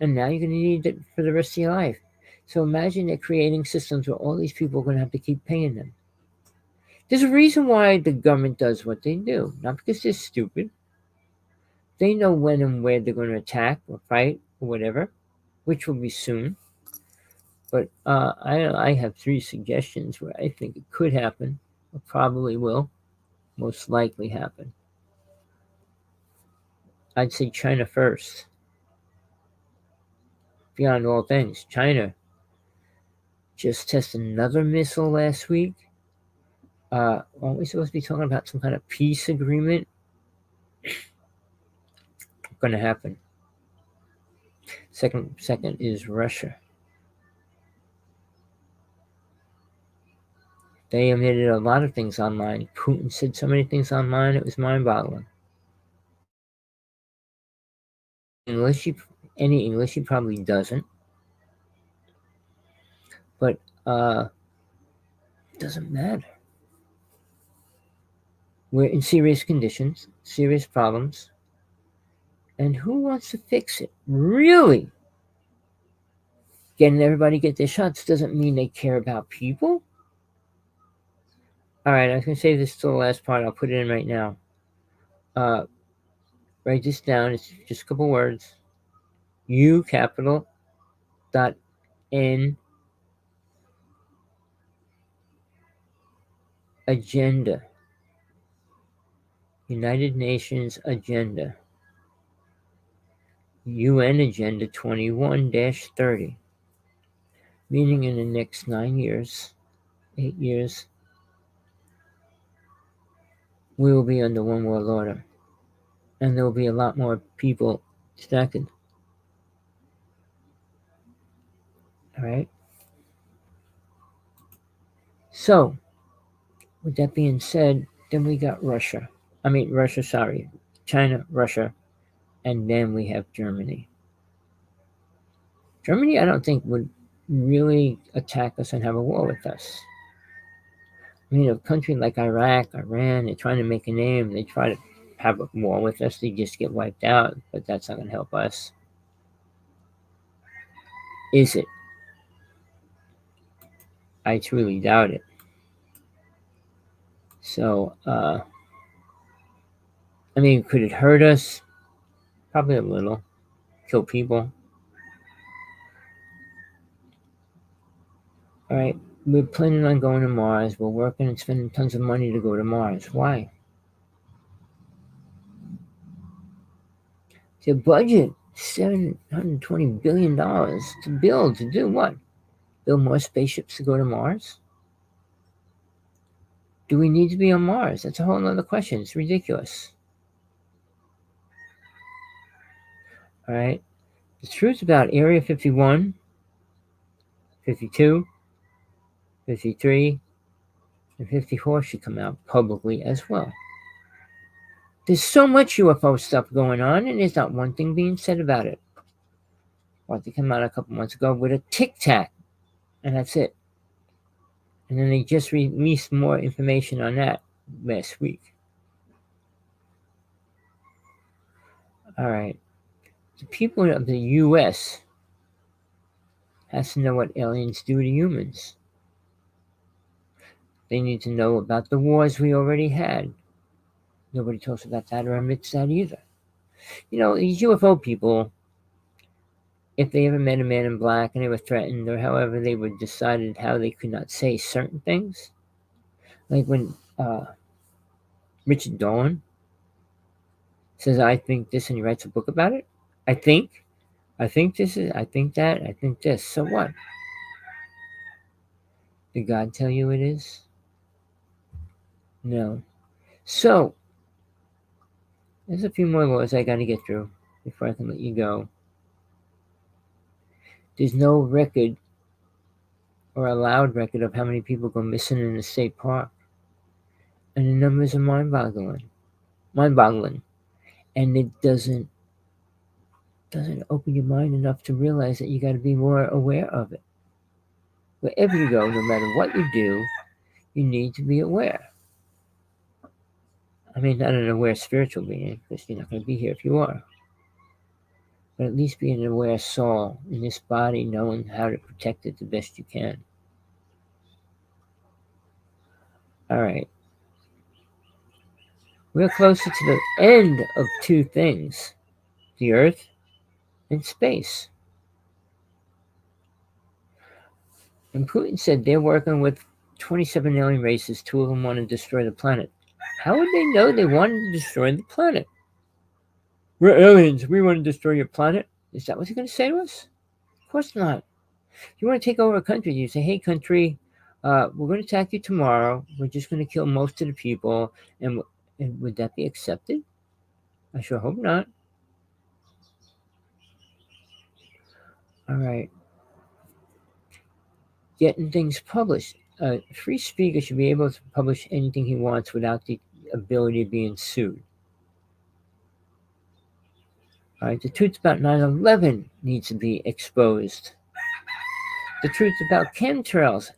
and now you're going to need it for the rest of your life. So imagine they're creating systems where all these people are going to have to keep paying them. There's a reason why the government does what they do, not because they're stupid. They know when and where they're going to attack or fight or whatever, which will be soon. But I have 3 suggestions where I think it could happen, or probably will, most likely happen. I'd say China first. Beyond all things, China just tested another missile last week. Aren't we supposed to be talking about some kind of peace agreement? Going to happen. Second is Russia. They omitted a lot of things online. Putin said so many things online, it was mind-boggling. Any English, he probably doesn't. But it doesn't matter. We're in serious conditions, serious problems. And who wants to fix it? Really? Getting everybody to get their shots doesn't mean they care about people? All right, I was going to save this till the last part. I'll put it in right now. Write this down. It's just a couple words. U capital dot N agenda. United Nations agenda. UN agenda 21-30. Meaning in the next 9 years, 8 years, we will be under one world order. And there will be a lot more people distracted. All right? So, with that being said, Then we got Russia. Russia, sorry. China, Russia, and then we have Germany. Germany, I don't think would really attack us and have a war with us. A country like Iraq, Iran, they're trying to make a name. They try to have a war with us. They just get wiped out, but that's not going to help us. Is it? I truly doubt it. So, could it hurt us? Probably a little. Kill people. All right, we're planning on going to Mars. We're working and spending tons of money to go to Mars. Why? The budget, $720 billion to build. To do what? Build more spaceships to go to Mars? Do we need to be on Mars? That's a whole other question. It's ridiculous. All right. The truth about Area 51, 52, 53, and 54 should come out publicly as well. There's so much UFO stuff going on, and there's not one thing being said about it. Well, they came out a couple months ago with a Tic Tac, and that's it. And then they just released more information on that last week. All right. The people of the U.S. has to know what aliens do to humans. They need to know about the wars we already had. Nobody talks about that or admits that either. These UFO people, if they ever met a man in black and they were threatened, or however they were decided how they could not say certain things, like when Richard Dolan says, I think this, and he writes a book about it. I think this is, I think that, I think this. So what? Did God tell you it is? No. So, there's a few more laws I got to get through before I can let you go. There's no record or allowed record of how many people go missing in a state park. And the numbers are mind-boggling. And it doesn't open your mind enough to realize that you got to be more aware of it. Wherever you go, no matter what you do, you need to be aware. Not an aware spiritual being, because you're not going to be here if you are. But at least be an aware soul in this body, knowing how to protect it the best you can. All right. We're closer to the end of two things: the Earth and space. And Putin said they're working with 27 alien races. 2 of them want to destroy the planet. How would they know they wanted to destroy the planet? We're aliens. We want to destroy your planet. Is that what you're going to say to us? Of course not. You want to take over a country. You say, hey, country, we're going to attack you tomorrow. We're just going to kill most of the people. And would that be accepted? I sure hope not. All right. Getting things published. A free speaker should be able to publish anything he wants without the ability of being sued. All right. The truth about 9/11 needs to be exposed. The truth about chemtrails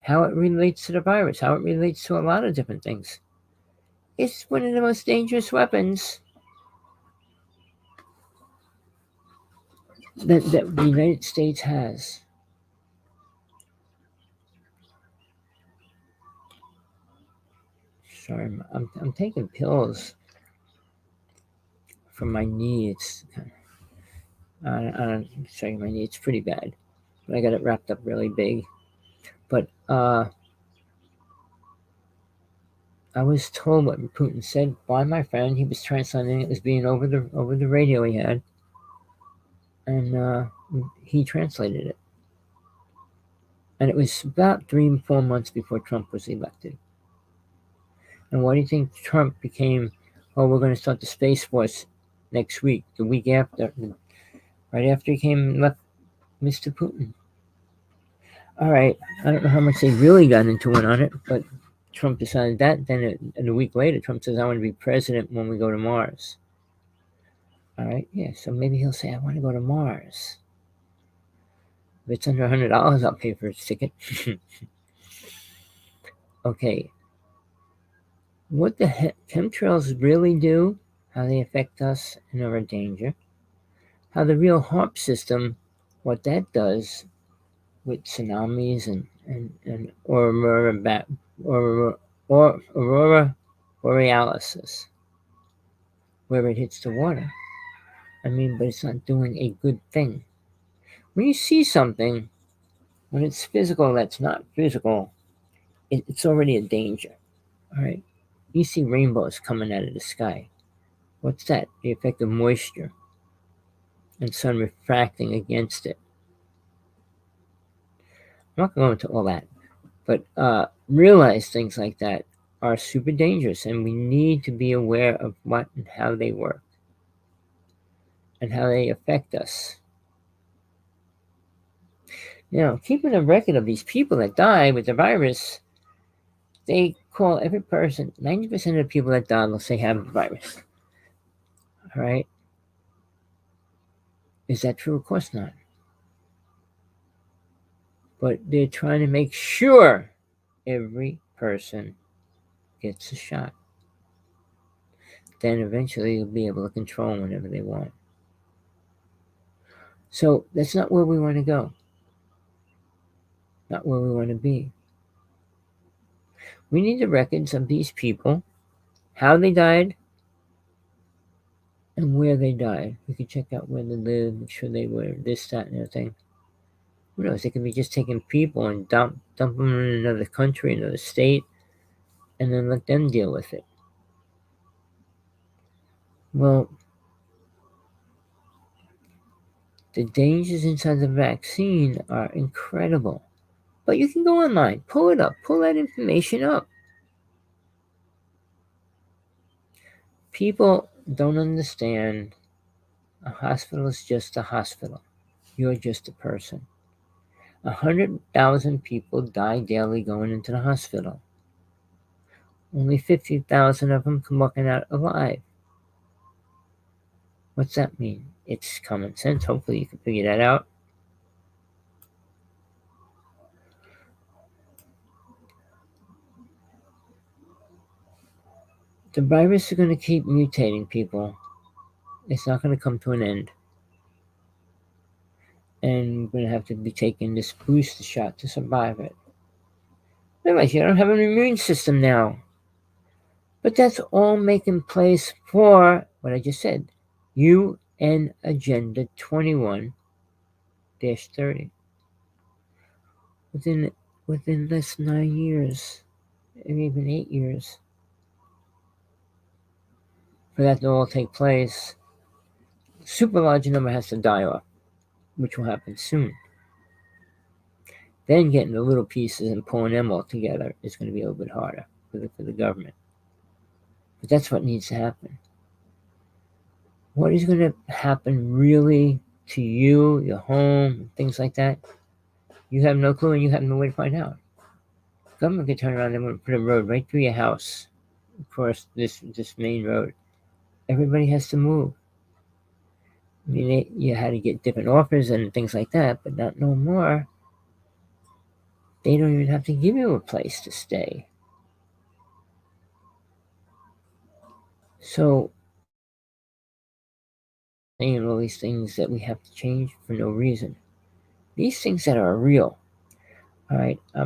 how it relates to the virus, how it relates to a lot of different things. It's one of the most dangerous weapons that the United States has. Sorry, I'm taking pills for my knee. It's I'm sorry, my knee. It's pretty bad, but I got it wrapped up really big. But I was told what Putin said by my friend. He was translating. It was being over the radio he had, and he translated it. And it was about 3-4 months before Trump was elected. And why do you think Trump became, we're going to start the Space Force next week, the week after, right after he came and left Mr. Putin? All right, I don't know how much they really got into it on it, but Trump decided that. Then a week later, Trump says, "I want to be president when we go to Mars." All right, yeah. So maybe he'll say, "I want to go to Mars." If it's under $100, I'll pay for his ticket. Okay, what the heck chemtrails really do? How they affect us and our danger? How the real HARP system, what that does with tsunamis and aurora borealis, where it hits the water. I mean, but it's not doing a good thing. When you see something, when it's physical that's not physical, it's already a danger. All right. You see rainbows coming out of the sky. What's that? The effect of moisture and sun refracting against it. I'm not going into all that, but realize things like that are super dangerous, and we need to be aware of what and how they work and how they affect us. Keeping a record of these people that die with the virus, they call every person, 90% of the people that die, they'll say have the virus. All right. Is that true? Of course not. But they're trying to make sure every person gets a shot. Then eventually they'll be able to control whenever they want. So that's not where we want to go. Not where we want to be. We need the records of these people, how they died, and where they died. We can check out where they lived, make sure they were this, that, and everything. Who knows? They could be just taking people and dump them in another country, another state, and then let them deal with it. Well, the dangers inside the vaccine are incredible. But you can go online, pull it up, pull that information up. People don't understand a hospital is just a hospital. You're just a person. 100,000 people die daily going into the hospital. Only 50,000 of them come walking out alive. What's that mean? It's common sense. Hopefully you can figure that out. The virus is going to keep mutating, people. It's not going to come to an end. And we're going to have to be taking this booster shot to survive it. Realize you don't have an immune system now. But that's all making place for what I just said. UN Agenda 21-30. Within less than 9 years, or even 8 years, for that to all take place, a super large number has to die off, which will happen soon. Then getting the little pieces and pulling them all together is going to be a little bit harder for the government. But that's what needs to happen. What is going to happen really to you, your home, things like that? You have no clue and you have no way to find out. Government could turn around and put a road right through your house, across this main road. Everybody has to move. I mean, you had to get different offers and things like that, but not no more. They don't even have to give you a place to stay. So, saying all these things that we have to change for no reason. These things that are real. All right. I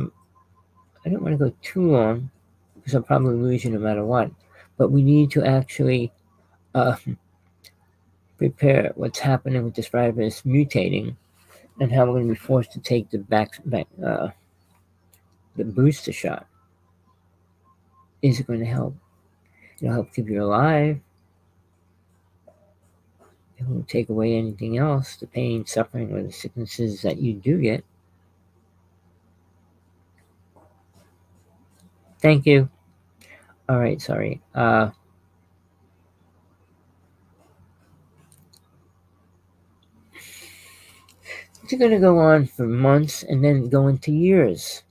don't want to go too long because I'll probably lose you no matter what. But we need to actually prepare what's happening with this virus mutating, and how we're going to be forced to take the booster shot. Is it going to help? It'll help keep you alive. It won't take away anything else, the pain, suffering, or the sicknesses that you do get. Thank you. All right, sorry. It's going to go on for months and then go into years.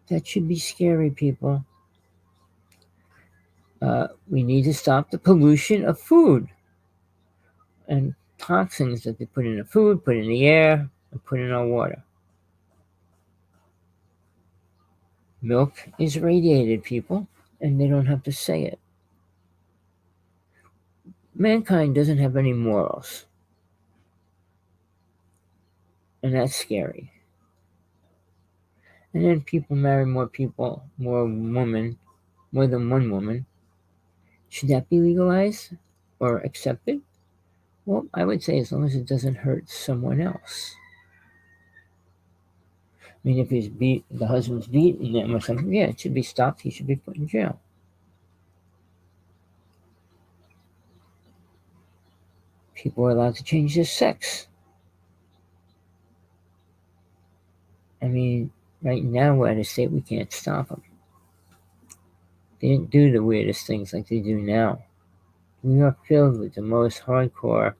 That should be scary, people. We need to stop the pollution of food and toxins that they put in the food, put in the air, and put in our water. Milk is radiated, people, and they don't have to say it. Mankind doesn't have any morals, and that's scary. And then people marry more people, more women, more than one woman. Should that be legalized or accepted? Well, I would say as long as it doesn't hurt someone else. I mean, if the husband's beating them or something, yeah, it should be stopped. He should be put in jail. People are allowed to change their sex. I mean, right now we're at a state we can't stop them. They didn't do the weirdest things like they do now. We are filled with the most hardcore,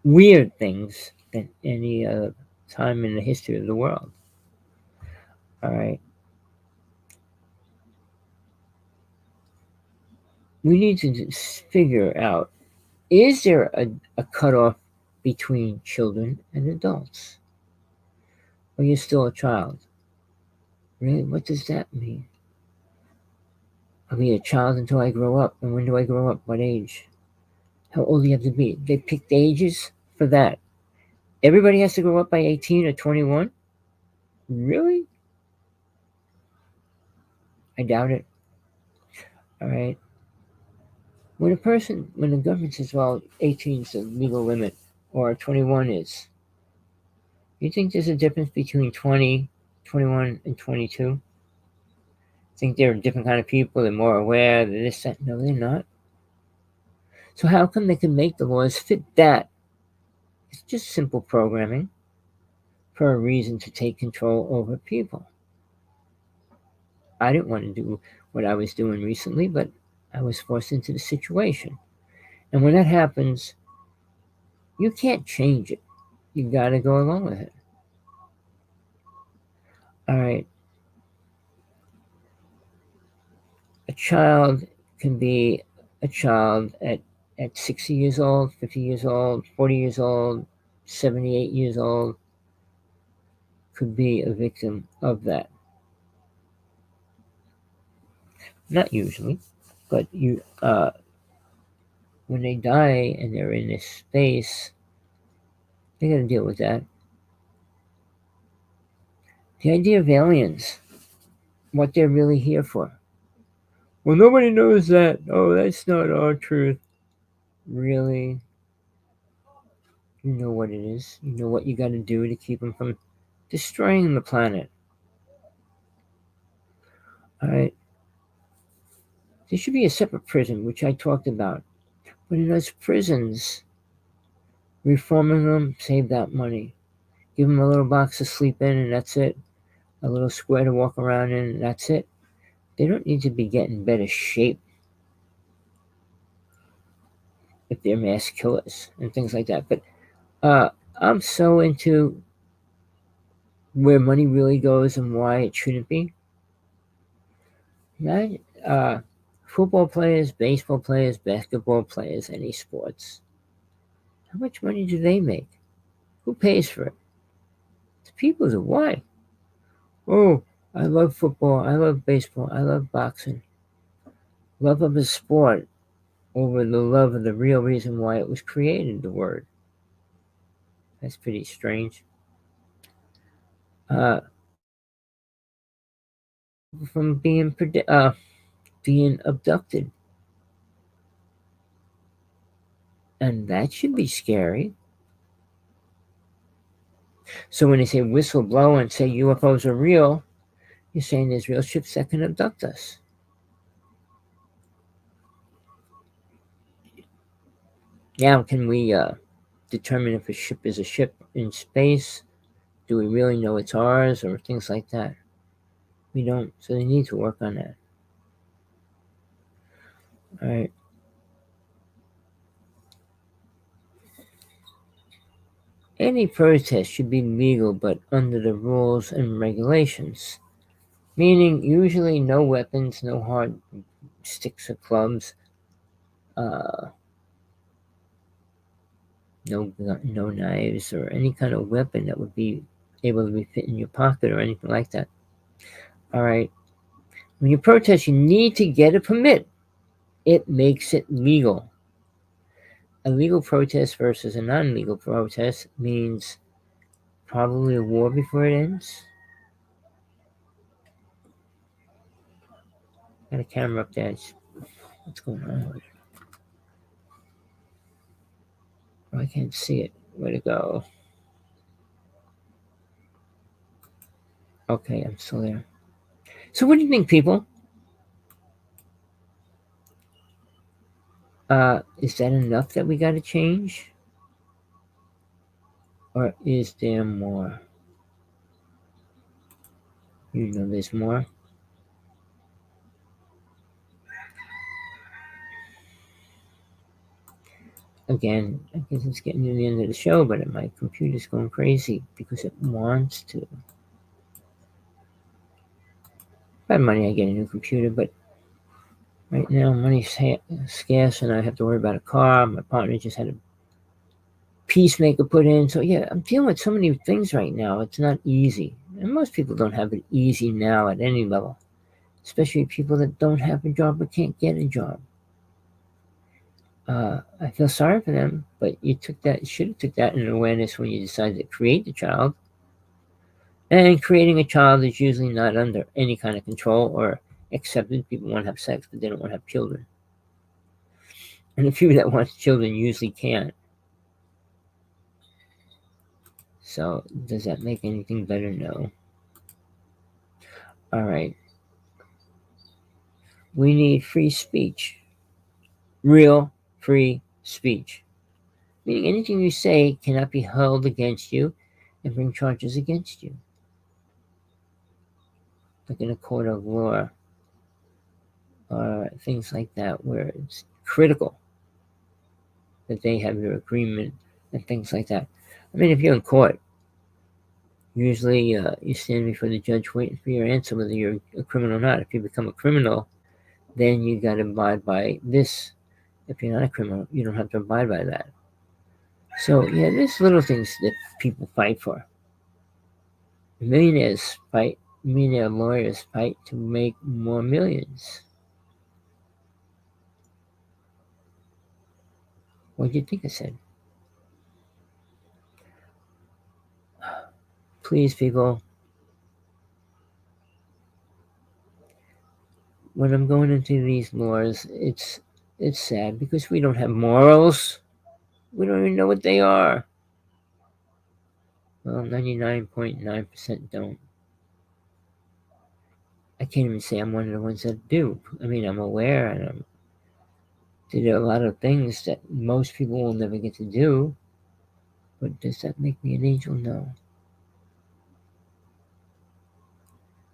weird things than any other time in the history of the world. All right. We need to just figure out, is there a cutoff between children and adults? Or you're still a child? Really? What does that mean? I'll be a child until I grow up. And when do I grow up? What age? How old do you have to be? They picked ages for that. Everybody has to grow up by 18 or 21? Really? I doubt it. All right. When the government says, well, 18 is the legal limit, or 21 is, you think there's a difference between 20, 21, and 22? Think they're a different kind of people, they're more aware, they're this, that? No, they're not. So how come they can make the laws fit that? It's just simple programming for a reason to take control over people. I didn't want to do what I was doing recently, but I was forced into the situation. And when that happens, you can't change it. You got to go along with it. All right. A child can be a child at 60 years old, 50 years old, 40 years old, 78 years old, could be a victim of that. Not usually, but when they die and they're in this space, they got to deal with that. The idea of aliens, what they're really here for. Well, nobody knows that. Oh, that's not our truth. Really? You know what it is. You know what you got to do to keep them from destroying the planet. All right. There should be a separate prison, which I talked about. But in those prisons, reforming them, save that money. Give them a little box to sleep in, and that's it. A little square to walk around in, and that's it. They don't need to be getting better shape if they're mass killers and things like that. But I'm so into where money really goes and why it shouldn't be. Not, football players, baseball players, basketball players, any sports. How much money do they make? Who pays for it? The people do. Why? Oh, I love football. I love baseball. I love boxing. Love of a sport over the love of the real reason why it was created, the word. That's pretty strange. Uh, from being abducted. And that should be scary. So when they say whistleblower and say UFOs are real, you're saying there's real ships that can abduct us. Now, can we determine if a ship is a ship in space? Do we really know it's ours or things like that? We don't. So they need to work on that. All right. Any protest should be legal, but under the rules and regulations. Meaning, usually no weapons, no hard sticks or clubs, uh, no knives or any kind of weapon that would be able to be fit in your pocket or anything like that. All right. When you protest, you need to get a permit. It makes it legal. A legal protest versus a non-legal protest means probably a war before it ends. Got a camera up there. What's going on with it? Oh, I can't see it. Where'd it go? Okay, I'm still there. So what do you think, people? Is that enough that we got to change? Or is there more? You know there's more. Again, I guess it's getting to the end of the show, but my computer's going crazy because it wants to. If I had money, I'd get a new computer, but right now money's scarce and I have to worry about a car. My partner just had a peacemaker put in. So yeah, I'm dealing with so many things right now. It's not easy. And most people don't have it easy now at any level, especially people that don't have a job or can't get a job. I feel sorry for them, but you should have took that in awareness when you decided to create the child. And creating a child is usually not under any kind of control or accepted. People want to have sex, but they don't want to have children. And the few that want children usually can't. So, does that make anything better? No. All right. We need free speech. Real free speech. Meaning anything you say cannot be held against you and bring charges against you. Like in a court of law or things like that, where it's critical that they have your agreement and things like that. I mean, if you're in court, usually you stand before the judge waiting for your answer whether you're a criminal or not. If you become a criminal, then you got to abide by this. If you're not a criminal, you don't have to abide by that. So, yeah, there's little things that people fight for. Millionaire lawyers fight to make more millions. What do you think I said? Please, people, when I'm going into these laws, it's sad because we don't have morals. We don't even know what they are. Well, 99.9% don't. I can't even say I'm one of the ones that do. I mean, I'm aware and I'm did a lot of things that most people will never get to do. But does that make me an angel? No.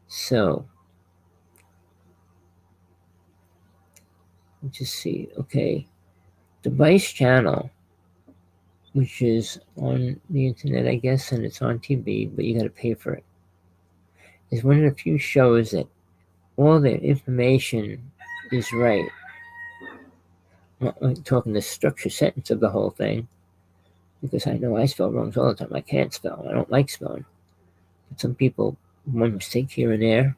So, let's just see. Okay. The Vice channel, which is on the internet, I guess, and it's on TV, but you got to pay for it, is one of the few shows that all their information is right. I'm talking the structure sentence of the whole thing, because I know I spell wrongs all the time. I can't spell. I don't like spelling. But some people, one mistake here and there.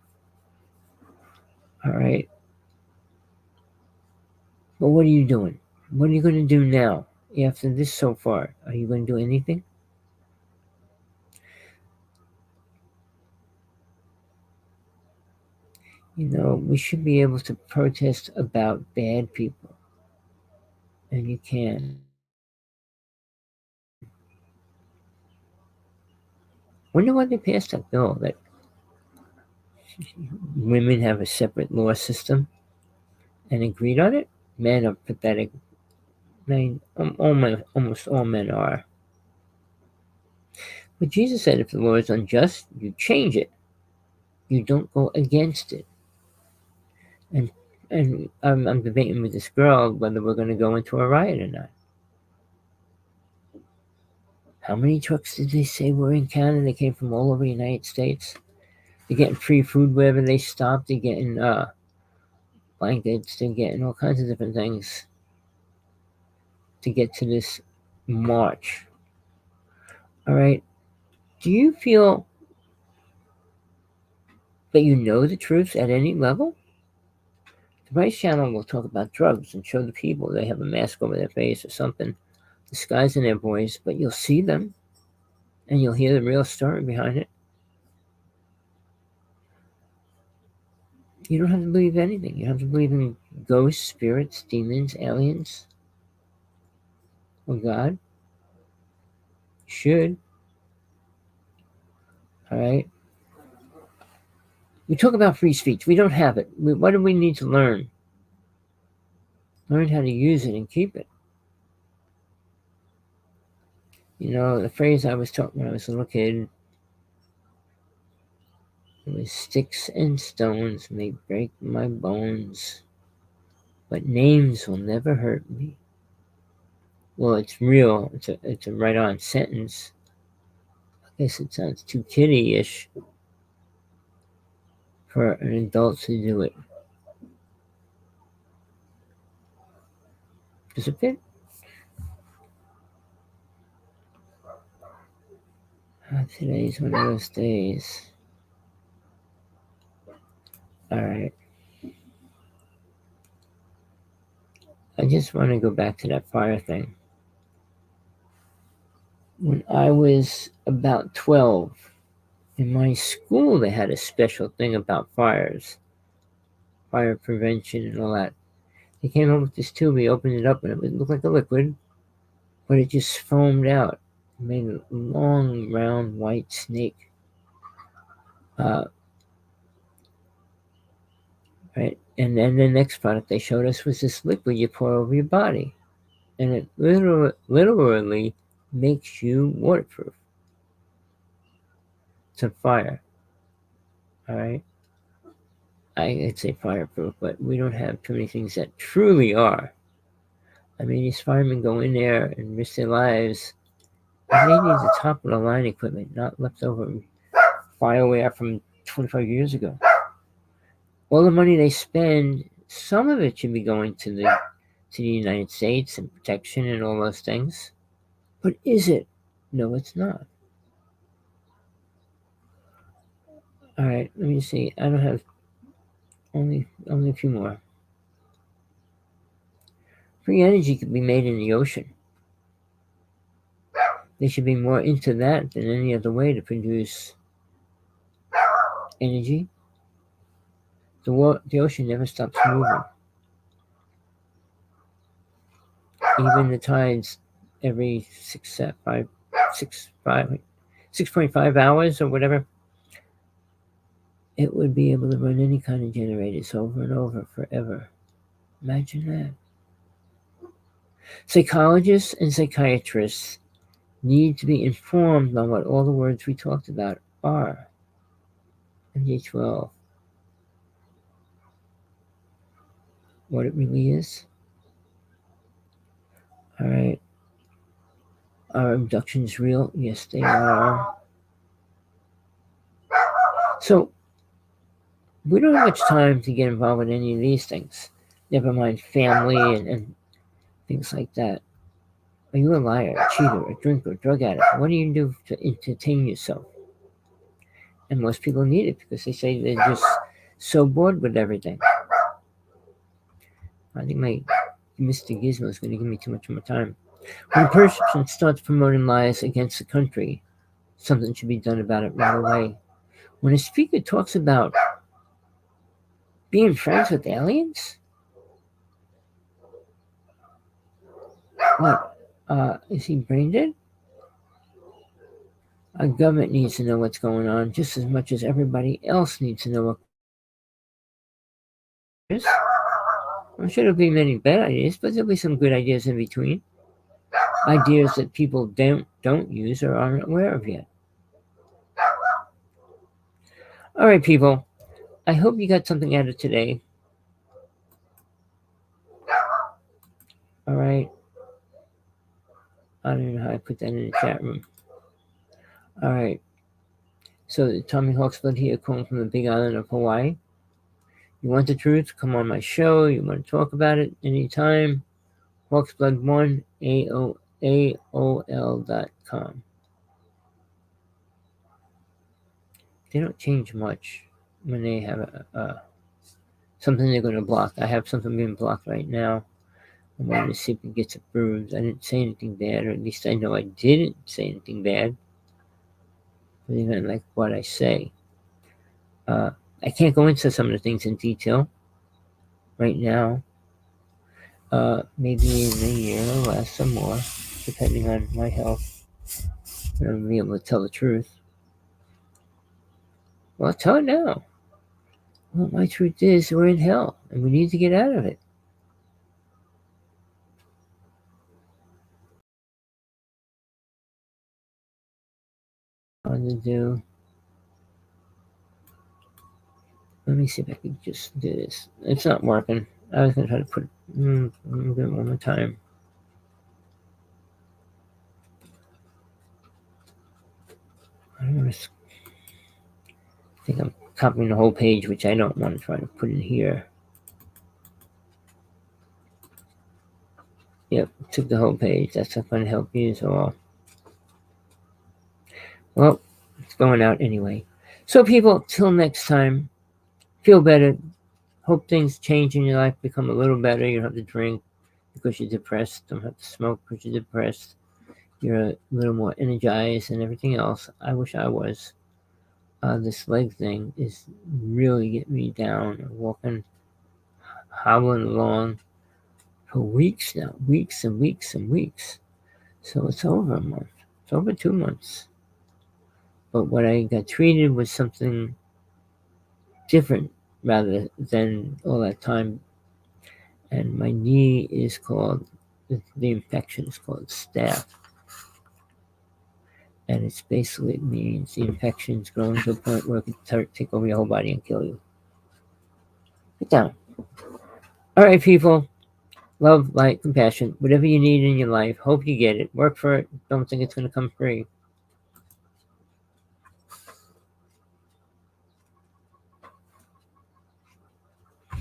All right. But what are you doing? What are you going to do now after this so far? Are you going to do anything? You know, we should be able to protest about bad people. And you can. Wonder why they passed that bill that women have a separate law system and agreed on it? Men are pathetic. Almost all men are. But Jesus said if the law is unjust, you change it. You don't go against it. And I'm debating with this girl whether we're going to go into a riot or not. How many trucks did they say were in Canada? They came from all over the United States. They're getting free food wherever they stop. They're getting blankets. They're getting all kinds of different things to get to this march. All right. Do you feel that you know the truth at any level? The Vice Channel will talk about drugs and show the people they have a mask over their face or something, disguising their voice, but you'll see them and you'll hear the real story behind it. You don't have to believe anything. You have to believe in ghosts, spirits, demons, aliens, or God. You should. All right. We talk about free speech. We don't have it. What do we need to learn? Learn how to use it and keep it. You know, the phrase I was taught when I was a little kid, it was sticks and stones may break my bones, but names will never hurt me. Well, it's real. It's a right-on sentence. I guess it sounds too kiddie-ish for an adult to do it. Does it fit? Today's one of those days. All right. I just want to go back to that fire thing. When I was about 12, in my school, they had a special thing about fires, fire prevention and all that. They came up with this tube, we opened it up, and it looked like a liquid, but it just foamed out. It made a long, round, white snake. Right? And then the next product they showed us was this liquid you pour over your body. And it literally makes you waterproof to fire. All right? I'd say fireproof, but we don't have too many things that truly are. I mean, these firemen go in there and risk their lives. And they need the top of the line equipment, not leftover fireware from 25 years ago. All the money they spend, some of it should be going to the United States and protection and all those things. But is it? No, it's not. All right, let me see. I don't have only a few more. Free energy could be made in the ocean. They should be more into that than any other way to produce energy. The ocean never stops moving. Even the tides every 6.5 hours or whatever, it would be able to run any kind of generators over and over forever. Imagine that. Psychologists and psychiatrists need to be informed on what all the words we talked about are. MJ12. What it really is. All right. Are abductions real? Yes, they are. So, we don't have much time to get involved in any of these things. Never mind family and things like that. Are you a liar, a cheater, a drinker, a drug addict? What do you do to entertain yourself? And most people need it because they say they're just so bored with everything. I think my Mr. Gizmo is going to give me too much more time. When a person starts promoting lies against the country, something should be done about it right away. When a speaker talks about being friends with aliens, what? Is he brain dead? Our government needs to know what's going on just as much as everybody else needs to know what is. I'm sure there'll be many bad ideas, but there'll be some good ideas in between. Ideas that people don't use or aren't aware of yet. All right, people. I hope you got something out of today. All right. I don't know how I put that in the chat room. All right. So Tommy Hawksblood here, calling from the big island of Hawaii. You want the truth? Come on my show. You want to talk about it anytime? Hawksblood1 AOL.com. They don't change much when they have something they're going to block. I have something being blocked right now. I'm waiting to see if it gets approved. I didn't say anything bad, or at least I know I didn't say anything bad. But even like what I say. I can't go into some of the things in detail right now. Maybe in a year or less or more, depending on my health. And I'll be able to tell the truth. Well, I'll tell it now. Well, my truth is we're in hell, and we need to get out of it. To do. Let me see if I can just do this. It's not working. I was going to try to put it. I'm going to do it one more time. I think I'm copying the whole page, which I don't want to try to put in here. Yep, took the whole page. That's not going to help you at all. Well, it's going out anyway. So, people, till next time, feel better. Hope things change in your life, become a little better. You don't have to drink because you're depressed. Don't have to smoke because you're depressed. You're a little more energized and everything else. I wish I was. This leg thing is really getting me down. I'm walking, hobbling along for weeks now. Weeks and weeks and weeks. So it's over a month. It's over 2 months. But what I got treated was something different rather than all that time. And my knee is called, the infection is called staph. And it's basically, it means the infection's growing to a point where it can take over your whole body and kill you. Get down. All right, people. Love, light, compassion, whatever you need in your life. Hope you get it. Work for it. Don't think it's going to come free.